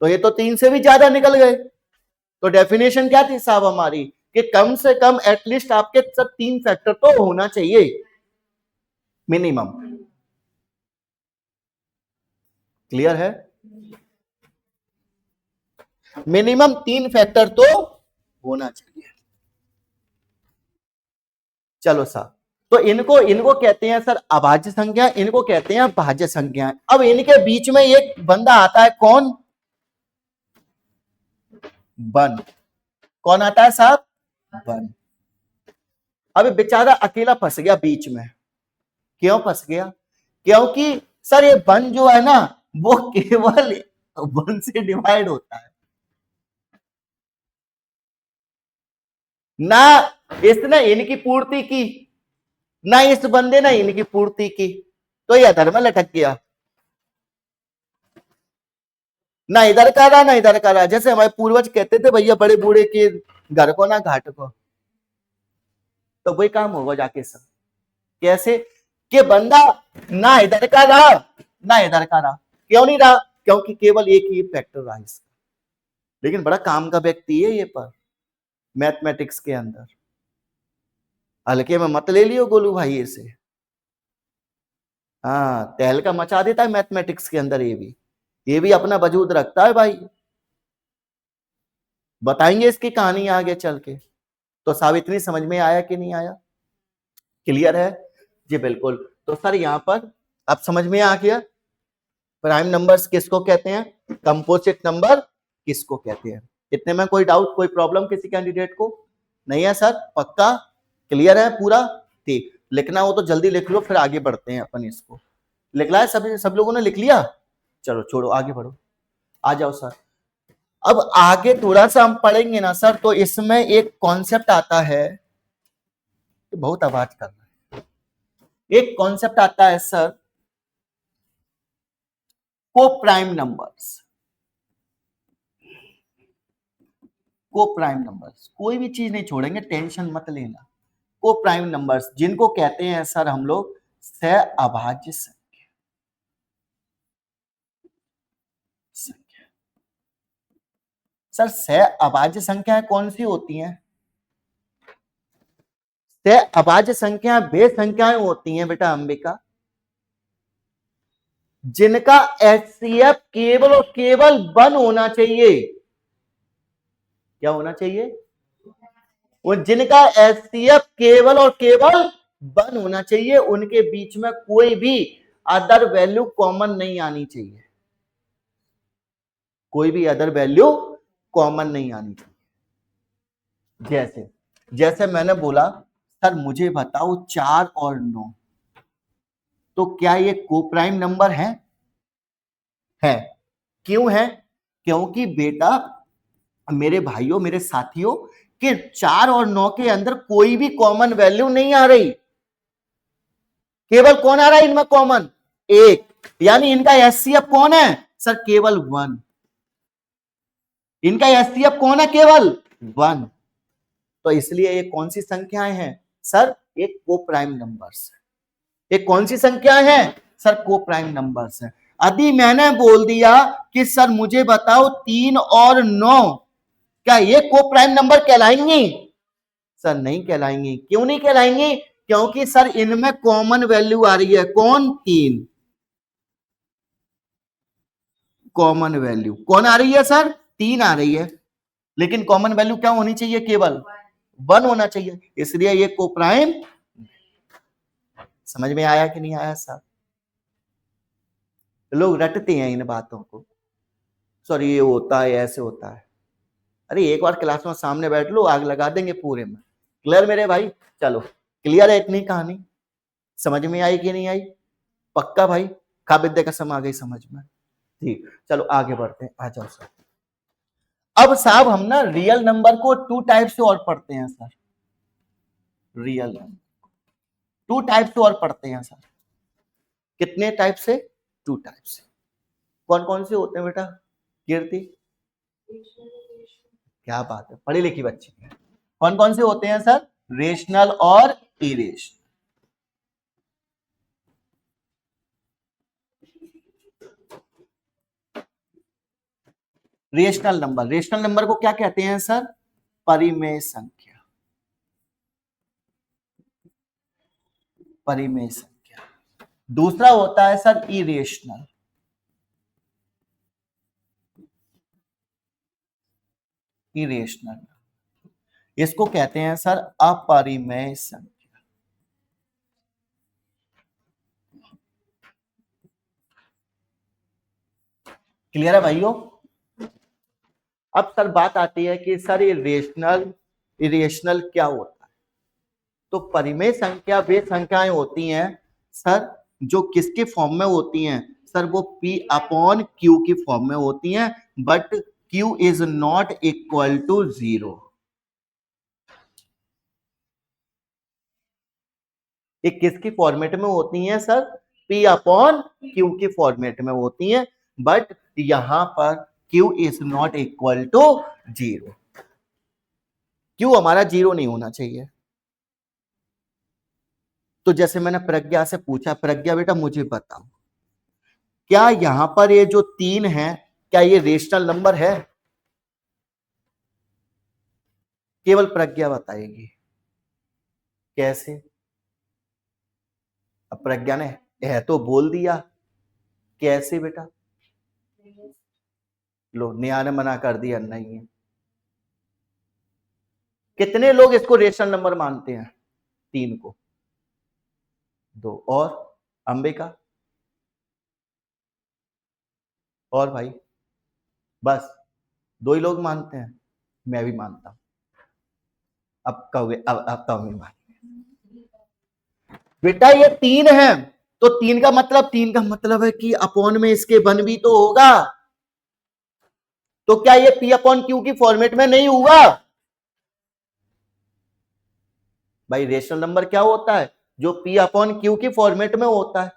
तो ये तो 3 से भी ज्यादा निकल गए। तो डेफिनेशन क्या थी साहब हमारी, कि कम से कम एटलीस्ट आपके सब 3 फैक्टर तो होना चाहिए मिनिमम। क्लियर है? मिनिमम 3 फैक्टर तो होना चाहिए। चलो साहब, तो इनको इनको कहते हैं सर अभाज्य संख्या, इनको कहते हैं भाज्य संख्या। अब इनके बीच में एक बंदा आता है, कौन? वन। कौन आता है साहब? वन। अब बेचारा अकेला फंस गया बीच में। क्यों फंस गया? क्योंकि सर ये वन जो है ना, वो केवल 1 से डिवाइड होता है ना। इसने इनकी पूर्ति की ना, इस बंदे ने इनकी पूर्ति की, तो ये अधर में लटक गया। ना इधर का रहा ना इधर का रहा। जैसे हमारे पूर्वज कहते थे, भैया बड़े बूढ़े के घर को ना घाट को, तो वही काम होगा जाके सब। कैसे? कि बंदा ना इधर का रहा ना इधर का रहा। क्यों नहीं रहा? क्योंकि केवल एक ही फैक्टर रहा इसका। लेकिन बड़ा काम का व्यक्ति है ये, पर मैथमेटिक्स के अंदर हल्के में मत ले लियो गोलू भाई इसे। हाँ, तहलका मचा देता है मैथमेटिक्स के अंदर। ये भी अपना वजूद रखता है भाई। बताएंगे इसकी कहानी आगे चल के। तो सावित्री समझ में आया कि नहीं आया? क्लियर है जी? बिल्कुल। तो सर यहां पर अब समझ में आ गया प्राइम नंबर्स किसको कहते हैं, कंपोजिट नंबर किसको कहते हैं। इतने में कोई डाउट, कोई प्रॉब्लम किसी कैंडिडेट को? नहीं है सर? पक्का क्लियर है पूरा? ठीक, लिखना हो तो जल्दी लिख लो, फिर आगे बढ़ते हैं अपन। इसको लिख लिया है सब लोगों ने? लिख लिया? चलो छोड़ो, आगे बढ़ो। आ जाओ सर। अब आगे थोड़ा सा हम पढ़ेंगे ना सर, तो इसमें एक कॉन्सेप्ट आता है, बहुत आवाज कर रहा है। एक कॉन्सेप्ट आता है सर, को प्राइम नंबर्स। को प्राइम नंबर्स, कोई भी चीज नहीं छोड़ेंगे, टेंशन मत लेना। को प्राइम नंबर्स जिनको कहते हैं सर हम लोग सहअभाज्य संख्या। सर सहअभाज्य संख्याएं कौन सी होती हैं? सहअभाज्य संख्या वे संख्याएं होती हैं बेटा अंबिका, जिनका एचसीएफ केवल और केवल 1 होना चाहिए। क्या होना चाहिए? वो जिनका एचसीएफ केवल और केवल 1 होना चाहिए, उनके बीच में कोई भी अदर वैल्यू कॉमन नहीं आनी चाहिए। कोई भी अदर वैल्यू कॉमन नहीं आनी चाहिए। जैसे जैसे मैंने बोला सर मुझे बताओ 4 और 9, तो क्या ये कोप्राइम नंबर है? है। क्यों है? क्योंकि बेटा मेरे भाइयों, मेरे साथियों, कि 4 और 9 के अंदर कोई भी कॉमन वैल्यू नहीं आ रही, केवल कौन आ रहा है इनमें कॉमन? 1, यानी इनका एचसीएफ कौन है सर? केवल 1। इनका एचसीएफ कौन है? केवल 1। तो इसलिए ये कौन सी संख्याएं हैं सर? एक को प्राइम नंबर्स। एक कौन सी संख्याएं हैं सर? को प्राइम नंबर्स है। यदि मैंने बोल दिया कि सर मुझे बताओ 3 और 9, क्या ये को प्राइम नंबर कहलाएंगी? सर नहीं कहलाएंगी। क्यों नहीं कहलाएंगी? क्योंकि सर इनमें कॉमन वैल्यू आ रही है, कौन? 3 कॉमन वैल्यू कौन आ रही है सर? 3 आ रही है, लेकिन कॉमन वैल्यू क्या होनी चाहिए? केवल 1 होना चाहिए, इसलिए ये को प्राइम। समझ में आया कि नहीं आया सर? लोग रटते हैं इन बातों को, सर ये होता है, ऐसे होता है। अरे एक बार क्लास में सामने बैठ लो, आग लगा देंगे पूरे में। क्लियर मेरे भाई? चलो क्लियर है इतनी कहानी? समझ में आई कि नहीं आई? पक्का भाई? खा विद्या कसम आ गई समझ में? ठीक, चलो आगे बढ़ते हैं। आ जाओ सर। अब साहब हम ना रियल नंबर को 2 टाइप से और पढ़ते हैं सर। रियल नंबर 2 टाइप से और पढ़ते हैं सर। कितने टाइप से? 2 टाइप से। कौन कौन से होते हैं बेटा? कीर्ति, क्या बात है, पढ़ी लिखी बच्ची है। कौन कौन से होते हैं सर? रेशनल और irrational. Rational number, rational number को क्या कहते हैं सर? परिमेय संख्या। परिमेय संख्या। दूसरा होता है सर इरेशनल। इरेशनल इसको कहते हैं सर अपरिमेय संख्या। क्लियर है भाइयों? अब सर बात आती है कि सर ये रेशनल इरेशनल क्या होता है? तो परिमेय संख्या वे संख्याएं होती हैं सर जो किसके फॉर्म में होती हैं सर? वो P अपॉन Q की फॉर्म में होती हैं, but Q is not equal to 0। ये किसकी फॉर्मेट में होती हैं सर? P अपॉन Q की फॉर्मेट में होती हैं, बट यहां पर Q is not equal to 0। Q हमारा 0 नहीं होना चाहिए। तो जैसे मैंने प्रज्ञा से पूछा, प्रज्ञा बेटा मुझे बताओ, क्या यहां पर ये जो 3 है, क्या ये रेशनल नंबर है? केवल प्रज्ञा बताएगी। कैसे? अब प्रज्ञा ने है तो बोल दिया, कैसे बेटा? लो नेहा ने मना कर दिया, नहीं है। कितने लोग इसको रेशनल नंबर मानते हैं? 3 को। 2 और अंबिका और भाई, बस 2 ही लोग मानते हैं। मैं भी मानता हूं। अब कहोगे अब तो मैं मान बेटा ये 3 है, तो 3 का मतलब है कि अपॉन में इसके 1 भी तो होगा। तो क्या ये P अपॉन Q की फॉर्मेट में नहीं हुआ? भाई रेशनल नंबर क्या होता है? जो P अपॉन Q की फॉर्मेट में होता है,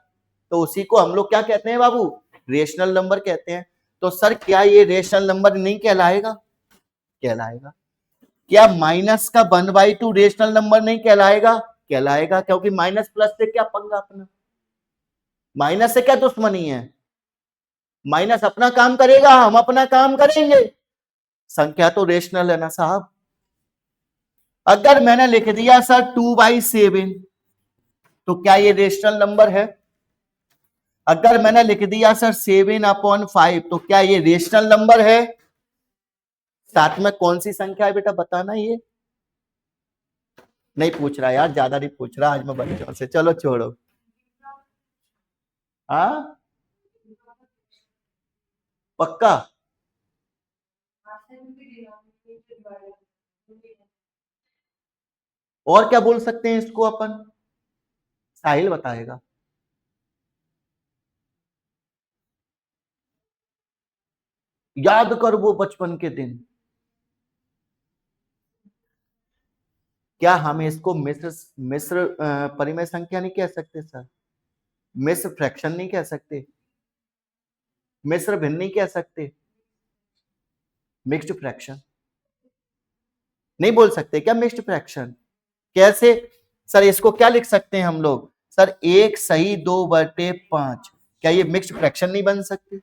तो उसी को हम लोग क्या कहते हैं बाबू? रेशनल नंबर कहते हैं। तो सर क्या ये रेशनल नंबर नहीं कहलाएगा? कहलाएगा। क्या माइनस का 1/2 रेशनल नंबर नहीं कहलाएगा? कहलाएगा, क्योंकि माइनस प्लस से क्या पंगा अपना? माइनस से क्या दुश्मनी है? माइनस अपना काम करेगा, हम अपना काम करेंगे। संख्या तो रेशनल है ना साहब। अगर मैंने लिख दिया सर 2/7, तो क्या ये रेशनल नंबर है? अगर मैंने लिख दिया सर 7/5, तो क्या ये रेशनल नंबर है? साथ में कौन सी संख्या है बेटा बताना? ये नहीं पूछ रहा यार, ज्यादा नहीं पूछ रहा आज मैं बच्चों से, चलो छोड़ो। हाँ पक्का? और क्या बोल सकते हैं इसको अपन? साहिल बताएगा। याद कर वो बचपन के दिन। क्या हम इसको मिश्र परिमेय संख्या नहीं कह सकते सर? मिश्र फ्रैक्शन नहीं कह सकते? मिश्र भिन्न नहीं कह सकते? मिक्स्ड फ्रैक्शन नहीं बोल सकते क्या? मिक्स्ड फ्रैक्शन कैसे सर? इसको क्या लिख सकते हैं हम लोग सर? 1 सही 2/5। क्या ये मिक्स्ड फ्रैक्शन नहीं बन सकते?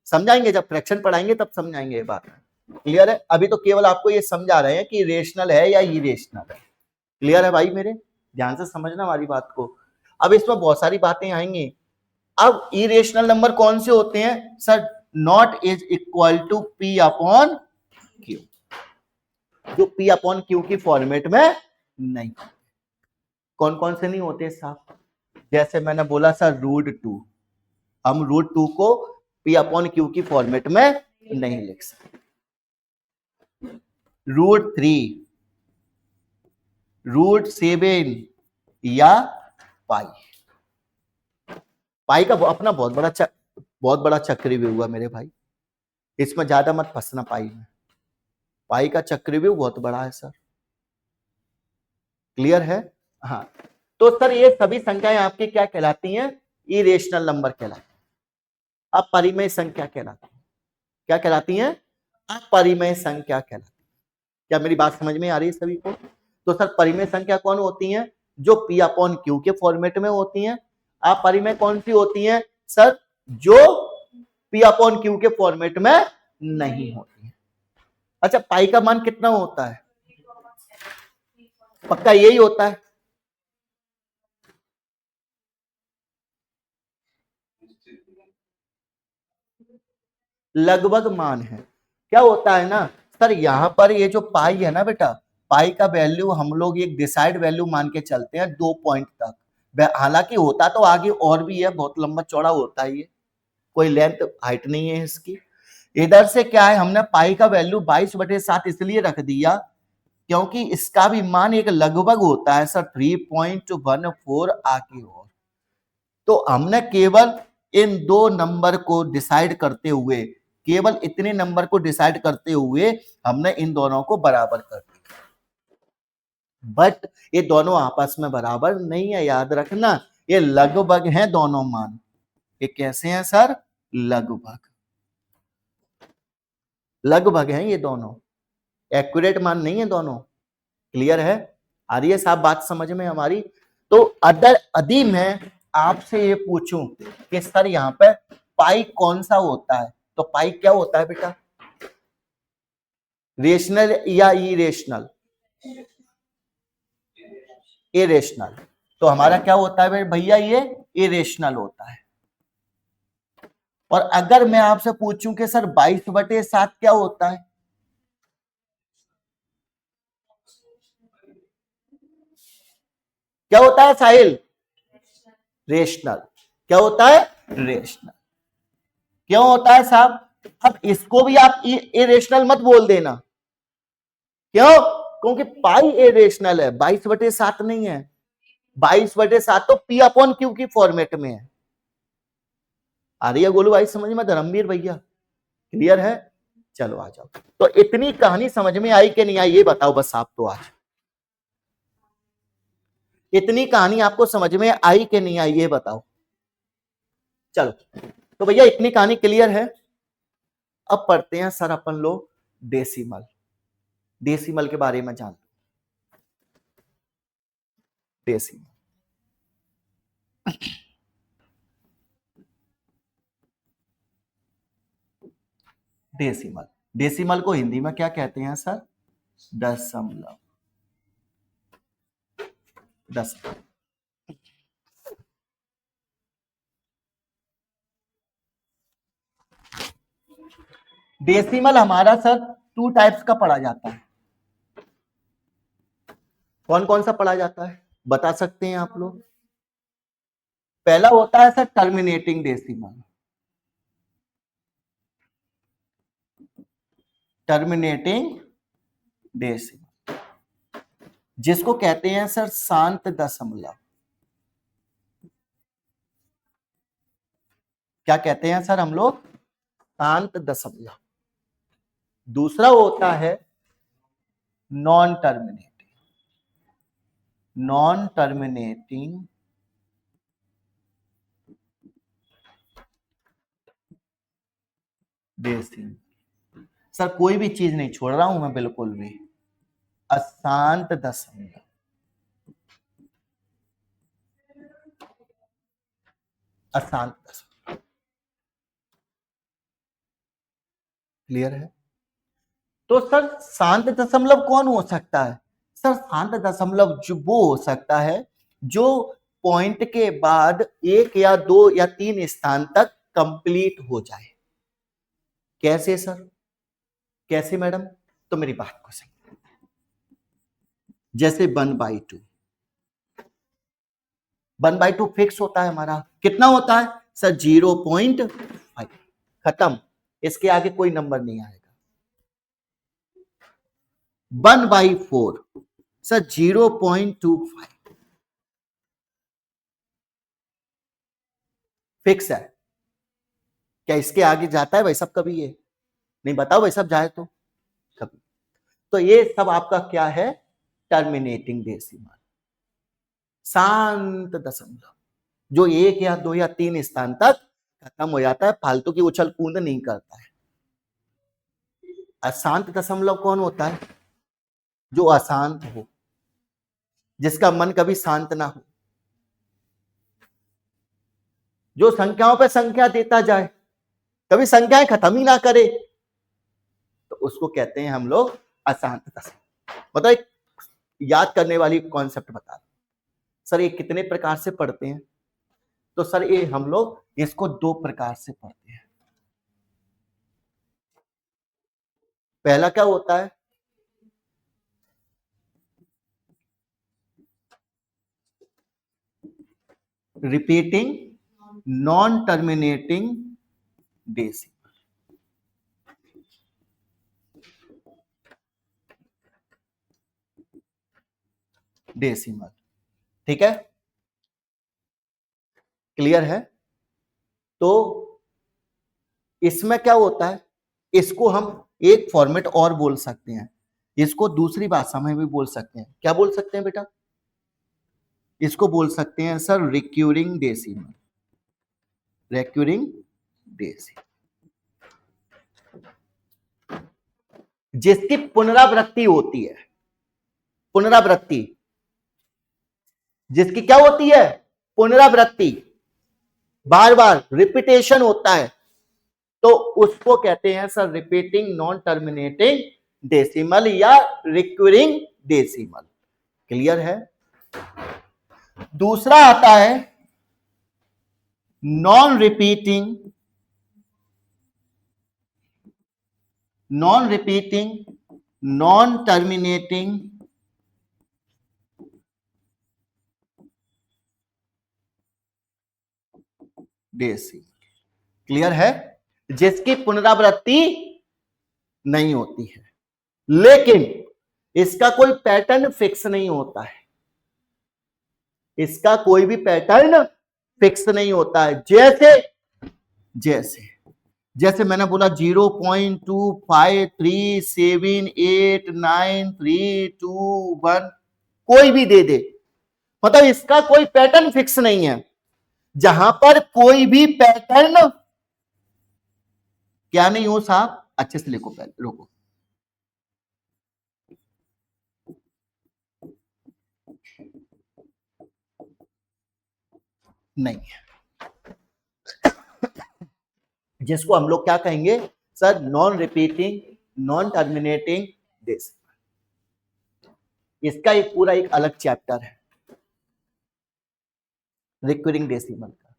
समझाएंगे, जब फ्रैक्शन पढ़ाएंगे तब समझाएंगे ये बात। क्लियर है? अभी तो केवल आपको ये समझा रहे हैं कि रेशनल है या इरेशनल है। क्लियर है भाई मेरे? ध्यान से समझना हमारी बात को। अब इसमें बहुत सारी बातें आएंगी। अब इरेशनल नंबर कौन से होते हैं sir? Not is equal to P upon Q, जो पी अपॉन क्यू की फॉर्मेट में नहीं। कौन कौन से नहीं होते साहब? जैसे मैंने बोला सर √2, हम √2 को पी अपॉन क्यू की फॉर्मेट में नहीं लिख सकते। √3, √7 या पाई। पाई का अपना बहुत बड़ा चक्रव्यूह हुआ मेरे भाई, इसमें ज्यादा मत फंसना पाई में। पाई का चक्रव्यूह बहुत बड़ा है सर। क्लियर है? हाँ, तो सर ये सभी संख्याएं आपकी क्या कहलाती हैं? इरेशनल नंबर कहलाती हैं। अब परिमेय संख्या कहलाती है। क्या कहलाती हैं? अपरिमेय संख्या कहलाती है। क्या मेरी बात समझ में आ रही है सभी को? तो सर परिमेय संख्या कौन होती हैं? जो पी अपॉन क्यू के फॉर्मेट में होती हैं। अपरिमेय कौन सी होती हैं सर? जो पी अपॉन क्यू के फॉर्मेट में नहीं होती है। अच्छा, पाई का मान कितना होता है? पक्का यही होता है? लगभग मान है। क्या होता है ना सर, यहां पर ये जो पाई है ना बेटा, पाई का वैल्यू हम लोग एक डिसाइड वैल्यू मान के चलते हैं 2 पॉइंट तक। हालांकि होता तो आगे और भी है, बहुत लंबा चौड़ा होता है ये, कोई लेंथ हाइट नहीं है इसकी। इधर से क्या है, हमने पाई का वैल्यू 22/7 इसलिए रख दिया क्योंकि इसका भी मान एक लगभग होता है सर 3.14 आगे और। तो हमने केवल इन दो नंबर को डिसाइड करते हुए, केवल इतने नंबर को डिसाइड करते हुए हमने इन दोनों को बराबर कर दिया। बट ये दोनों आपस में बराबर नहीं है, याद रखना। ये लगभग हैं दोनों मान। ये कैसे हैं सर? लगभग। लगभग हैं ये दोनों, एक्यूरेट मान नहीं है दोनों। क्लियर है? आ रही है साहब बात समझ में हमारी? तो अदर यदि मैं आपसे ये पूछूं कि सर यहाँ पे पाई कौन सा होता है, तो पाई क्या होता है बेटा? रेशनल या इरेशनल? इरेशनल। तो हमारा क्या होता है भैया? ये इरेशनल होता है। और अगर मैं आपसे पूछूं कि सर 22/7 क्या होता है? क्या होता है साहिल? रेशनल। क्या होता है? रेशनल। क्यों होता है साहब? अब इसको भी आप इरेशनल मत बोल देना। क्यों? क्योंकि पाई इरेशनल है, 22/7 नहीं है। 22/7 तो पी अपॉन क्यू की फॉर्मेट में है। आ रही है गोलू भाई समझ में? धर्मवीर भैया क्लियर है? चलो आ जाओ। तो इतनी कहानी समझ में आई कि नहीं आई ये बताओ बस आप तो। आज इतनी कहानी आपको समझ में आई कि नहीं आई ये बताओ। चलो तो भैया इतनी कहानी क्लियर है। अब पढ़ते हैं सर अपन लोग डेसिमल। डेसिमल के बारे में जान लो। डेसिमल, डेसिमल, डेसिमल को हिंदी में क्या कहते हैं सर? दशमलव। दशमलव। डेसिमल हमारा सर 2 टाइप्स का पढ़ा जाता है। कौन कौन सा पढ़ा जाता है बता सकते हैं आप लोग? पहला होता है sir terminating decimal. Terminating decimal जिसको कहते हैं सर शांत दशमलव। क्या कहते हैं सर हम लोग? शांत दशमलव। दूसरा होता है non terminating. Non terminating decimal. Sir कोई भी चीज नहीं छोड़ रहा हूं मैं बिल्कुल भी। अशांत दशमलव, अशांत दशमलव। क्लियर है? तो सर शांत दशमलव कौन हो सकता है? सर शांत दशमलव जो वो हो सकता है जो पॉइंट के बाद एक या दो या तीन स्थान तक कंप्लीट हो जाए। कैसे सर? कैसे मैडम? तो मेरी बात को समझ। जैसे 1/2, 1/2 फिक्स होता है हमारा। कितना होता है सर? 0.5। खत्म, इसके आगे कोई नंबर नहीं आएगा। 1/4 सर 0.25 फिक्स है। क्या इसके आगे जाता है भाई सब कभी? ये नहीं, बताओ भाई सब जाए तो कभी। तो ये सब आपका क्या है? टर्मिनेटिंग डेसिमल, शांत दशमलव, जो एक या दो या तीन स्थान तक खत्म हो जाता है, फालतू की उछल कूद नहीं करता है। अशांत दशमलव कौन होता है? जो अशांत हो, जिसका मन कभी शांत ना हो, जो संख्याओं पे संख्या देता जाए, कभी संख्याएं खत्म ही ना करे, तो उसको कहते हैं हम लोग अशांत दशमलव। मतलब एक याद करने वाली कॉन्सेप्ट बता। सर ये कितने प्रकार से पढ़ते हैं? तो सर ये हम लोग इसको दो प्रकार से पढ़ते हैं। पहला क्या होता है? Repeating non terminating decimal. Decimal, ठीक है? क्लियर है? तो इसमें क्या होता है, इसको हम एक फॉर्मेट और बोल सकते हैं, इसको दूसरी भाषा में भी बोल सकते हैं। क्या बोल सकते हैं बेटा? इसको बोल सकते हैं sir recurring decimal. Recurring decimal, जिसकी पुनरावृत्ति होती है। पुनरावृत्ति, जिसकी क्या होती है? पुनरावृत्ति, बार बार रिपीटेशन होता है, तो उसको कहते हैं sir repeating non terminating decimal या रिक्यूरिंग डेसिमल। क्लियर है? दूसरा आता है non repeating non terminating decimal. Clear है? जिसकी पुनरावृत्ति नहीं होती है, लेकिन इसका कोई पैटर्न फिक्स नहीं होता है। इसका कोई भी पैटर्न फिक्स नहीं होता है। जैसे जैसे मैंने बोला 0.25378932 कोई भी दे दे, मतलब इसका कोई पैटर्न फिक्स नहीं है। जहां पर कोई भी पैटर्न क्या नहीं हो साहब, अच्छे से लिखो, पहले रोको। नहीं, जिसको हम लोग क्या कहेंगे sir? Non repeating non terminating decimal. इसका एक पूरा एक अलग चैप्टर है रिक्यूरिंग डेसिमल का।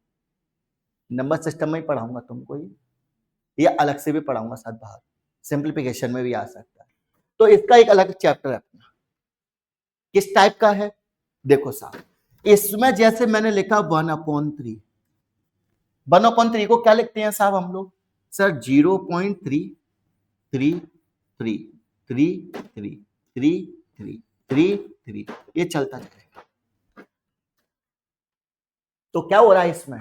नंबर सिस्टम में ही पढ़ाऊंगा तुमको, ये अलग से भी पढ़ाऊंगा, साथ बाहर सिंप्लीफिकेशन में भी आ सकता है। तो इसका एक अलग चैप्टर है अपना। किस टाइप का है? देखो साहब, इसमें जैसे मैंने लिखा 1/3, 1/3 को क्या लिखते हैं साहब हम लोग? सर 0.33333333 ये चलता जाएगा। तो क्या हो रहा है इसमें?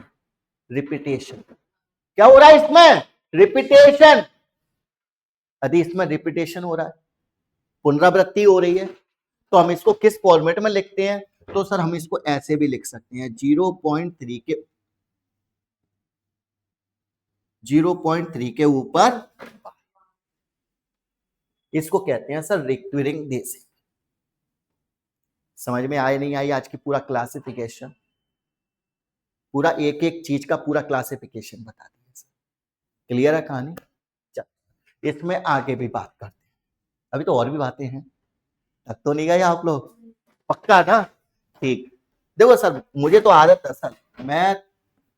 रिपीटेशन। क्या हो रहा है इसमें? रिपीटेशन। यदि इसमें रिपीटेशन हो रहा है, पुनरावृत्ति हो रही है, तो हम इसको किस फॉर्मेट में लिखते हैं? तो सर हम इसको ऐसे भी लिख सकते हैं 0.3 के 0.3 के ऊपर, इसको कहते हैं सर रिक्विरिंग बेसिक। समझ में आए नहीं आई आज की पूरा क्लासिफिकेशन, पूरा एक एक चीज का पूरा क्लासिफिकेशन बता दिया सर। क्लियर है कहानी? चल इसमें आगे भी बात करते हैं, अभी तो और भी बातें हैं, तक तो नहीं गए आप लोग? पक्का ना? ठीक। देखो सर मुझे तो आदत है सर,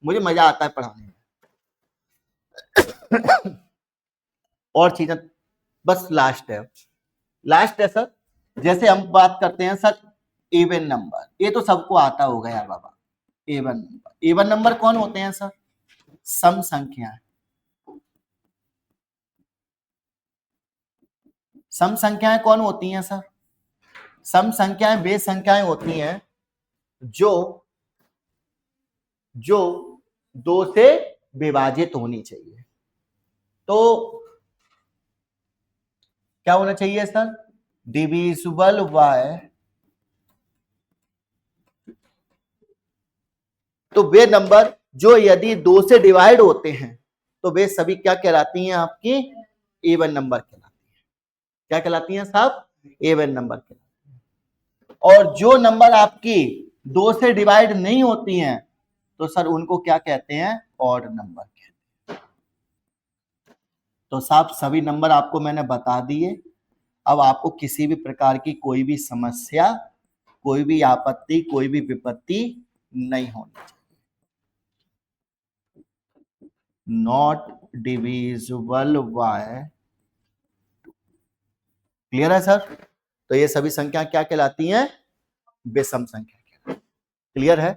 मुझे मजा आता है पढ़ाने में। और चीजें बस लास्ट है सर। जैसे हम बात करते हैं सर इवन नंबर, ये तो सबको आता होगा यार बाबा। इवन नंबर कौन होते हैं सर? सम संख्याएं। सम संख्याएं कौन होती हैं सर? सम संख्याएं वे संख्याएं होती हैं जो जो 2 से विभाजित होनी चाहिए। तो क्या होना चाहिए सर? डिविजिबल बाय, तो वे नंबर जो यदि 2 से डिवाइड होते हैं तो वे सभी क्या कहलाती हैं? आपकी इवन नंबर कहलाती हैं। क्या कहलाती हैं साहब? इवन नंबर कहलाती हैं। और जो नंबर आपकी 2 से डिवाइड नहीं होती हैं तो सर उनको क्या कहते हैं? ऑड नंबर कहते हैं। तो साहब सभी नंबर आपको मैंने बता दिए। अब आपको किसी भी प्रकार की कोई भी समस्या, कोई भी आपत्ति, कोई भी विपत्ति नहीं होनी चाहिए। नॉट डिविजिबल बाय, क्लियर है सर? तो ये सभी संख्या क्या कहलाती हैं? विषम संख्या। क्लियर है?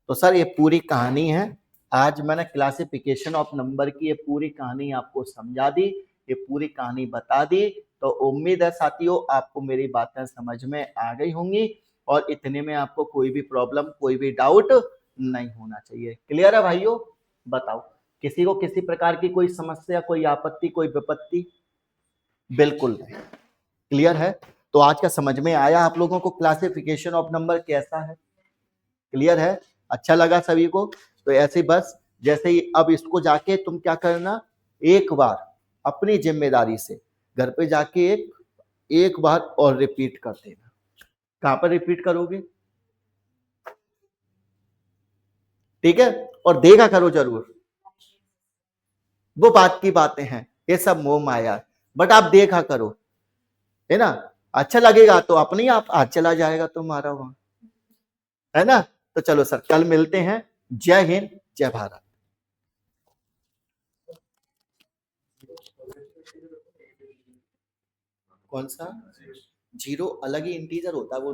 तो सर ये पूरी कहानी है। आज मैंने क्लासिफिकेशन ऑफ नंबर की ये पूरी कहानी आपको समझा दी, ये पूरी कहानी बता दी। तो उम्मीद है साथियों आपको मेरी बातें समझ में आ गई होंगी और इतने में आपको कोई भी प्रॉब्लम, कोई भी डाउट नहीं होना चाहिए। क्लियर है भाइयों? बताओ किसी को किसी प्रकार की कोई समस्या, कोई आपत्ति, कोई विपत्ति? बिल्कुल नहीं। क्लियर है? तो आज का समझ में आया आप लोगों को क्लासिफिकेशन ऑफ नंबर कैसा है? क्लियर है? अच्छा लगा सभी को? तो ऐसे बस जैसे ही अब इसको जाके तुम क्या करना, एक बार अपनी जिम्मेदारी से घर पे जाके एक बार और रिपीट कर देना। कहां पर रिपीट करोगे? ठीक है? और देखा करो जरूर, वो बात की बातें हैं, ये सब मोह माया, बट आप देखा करो, है ना? अच्छा लगेगा तो अपने ही आप आज चला जाएगा तुम्हारा वहां, है ना? तो चलो सर कल मिलते हैं। जय हिंद, जय भारत। कौन सा? जीरो अलग ही इंटीजर होता है वो।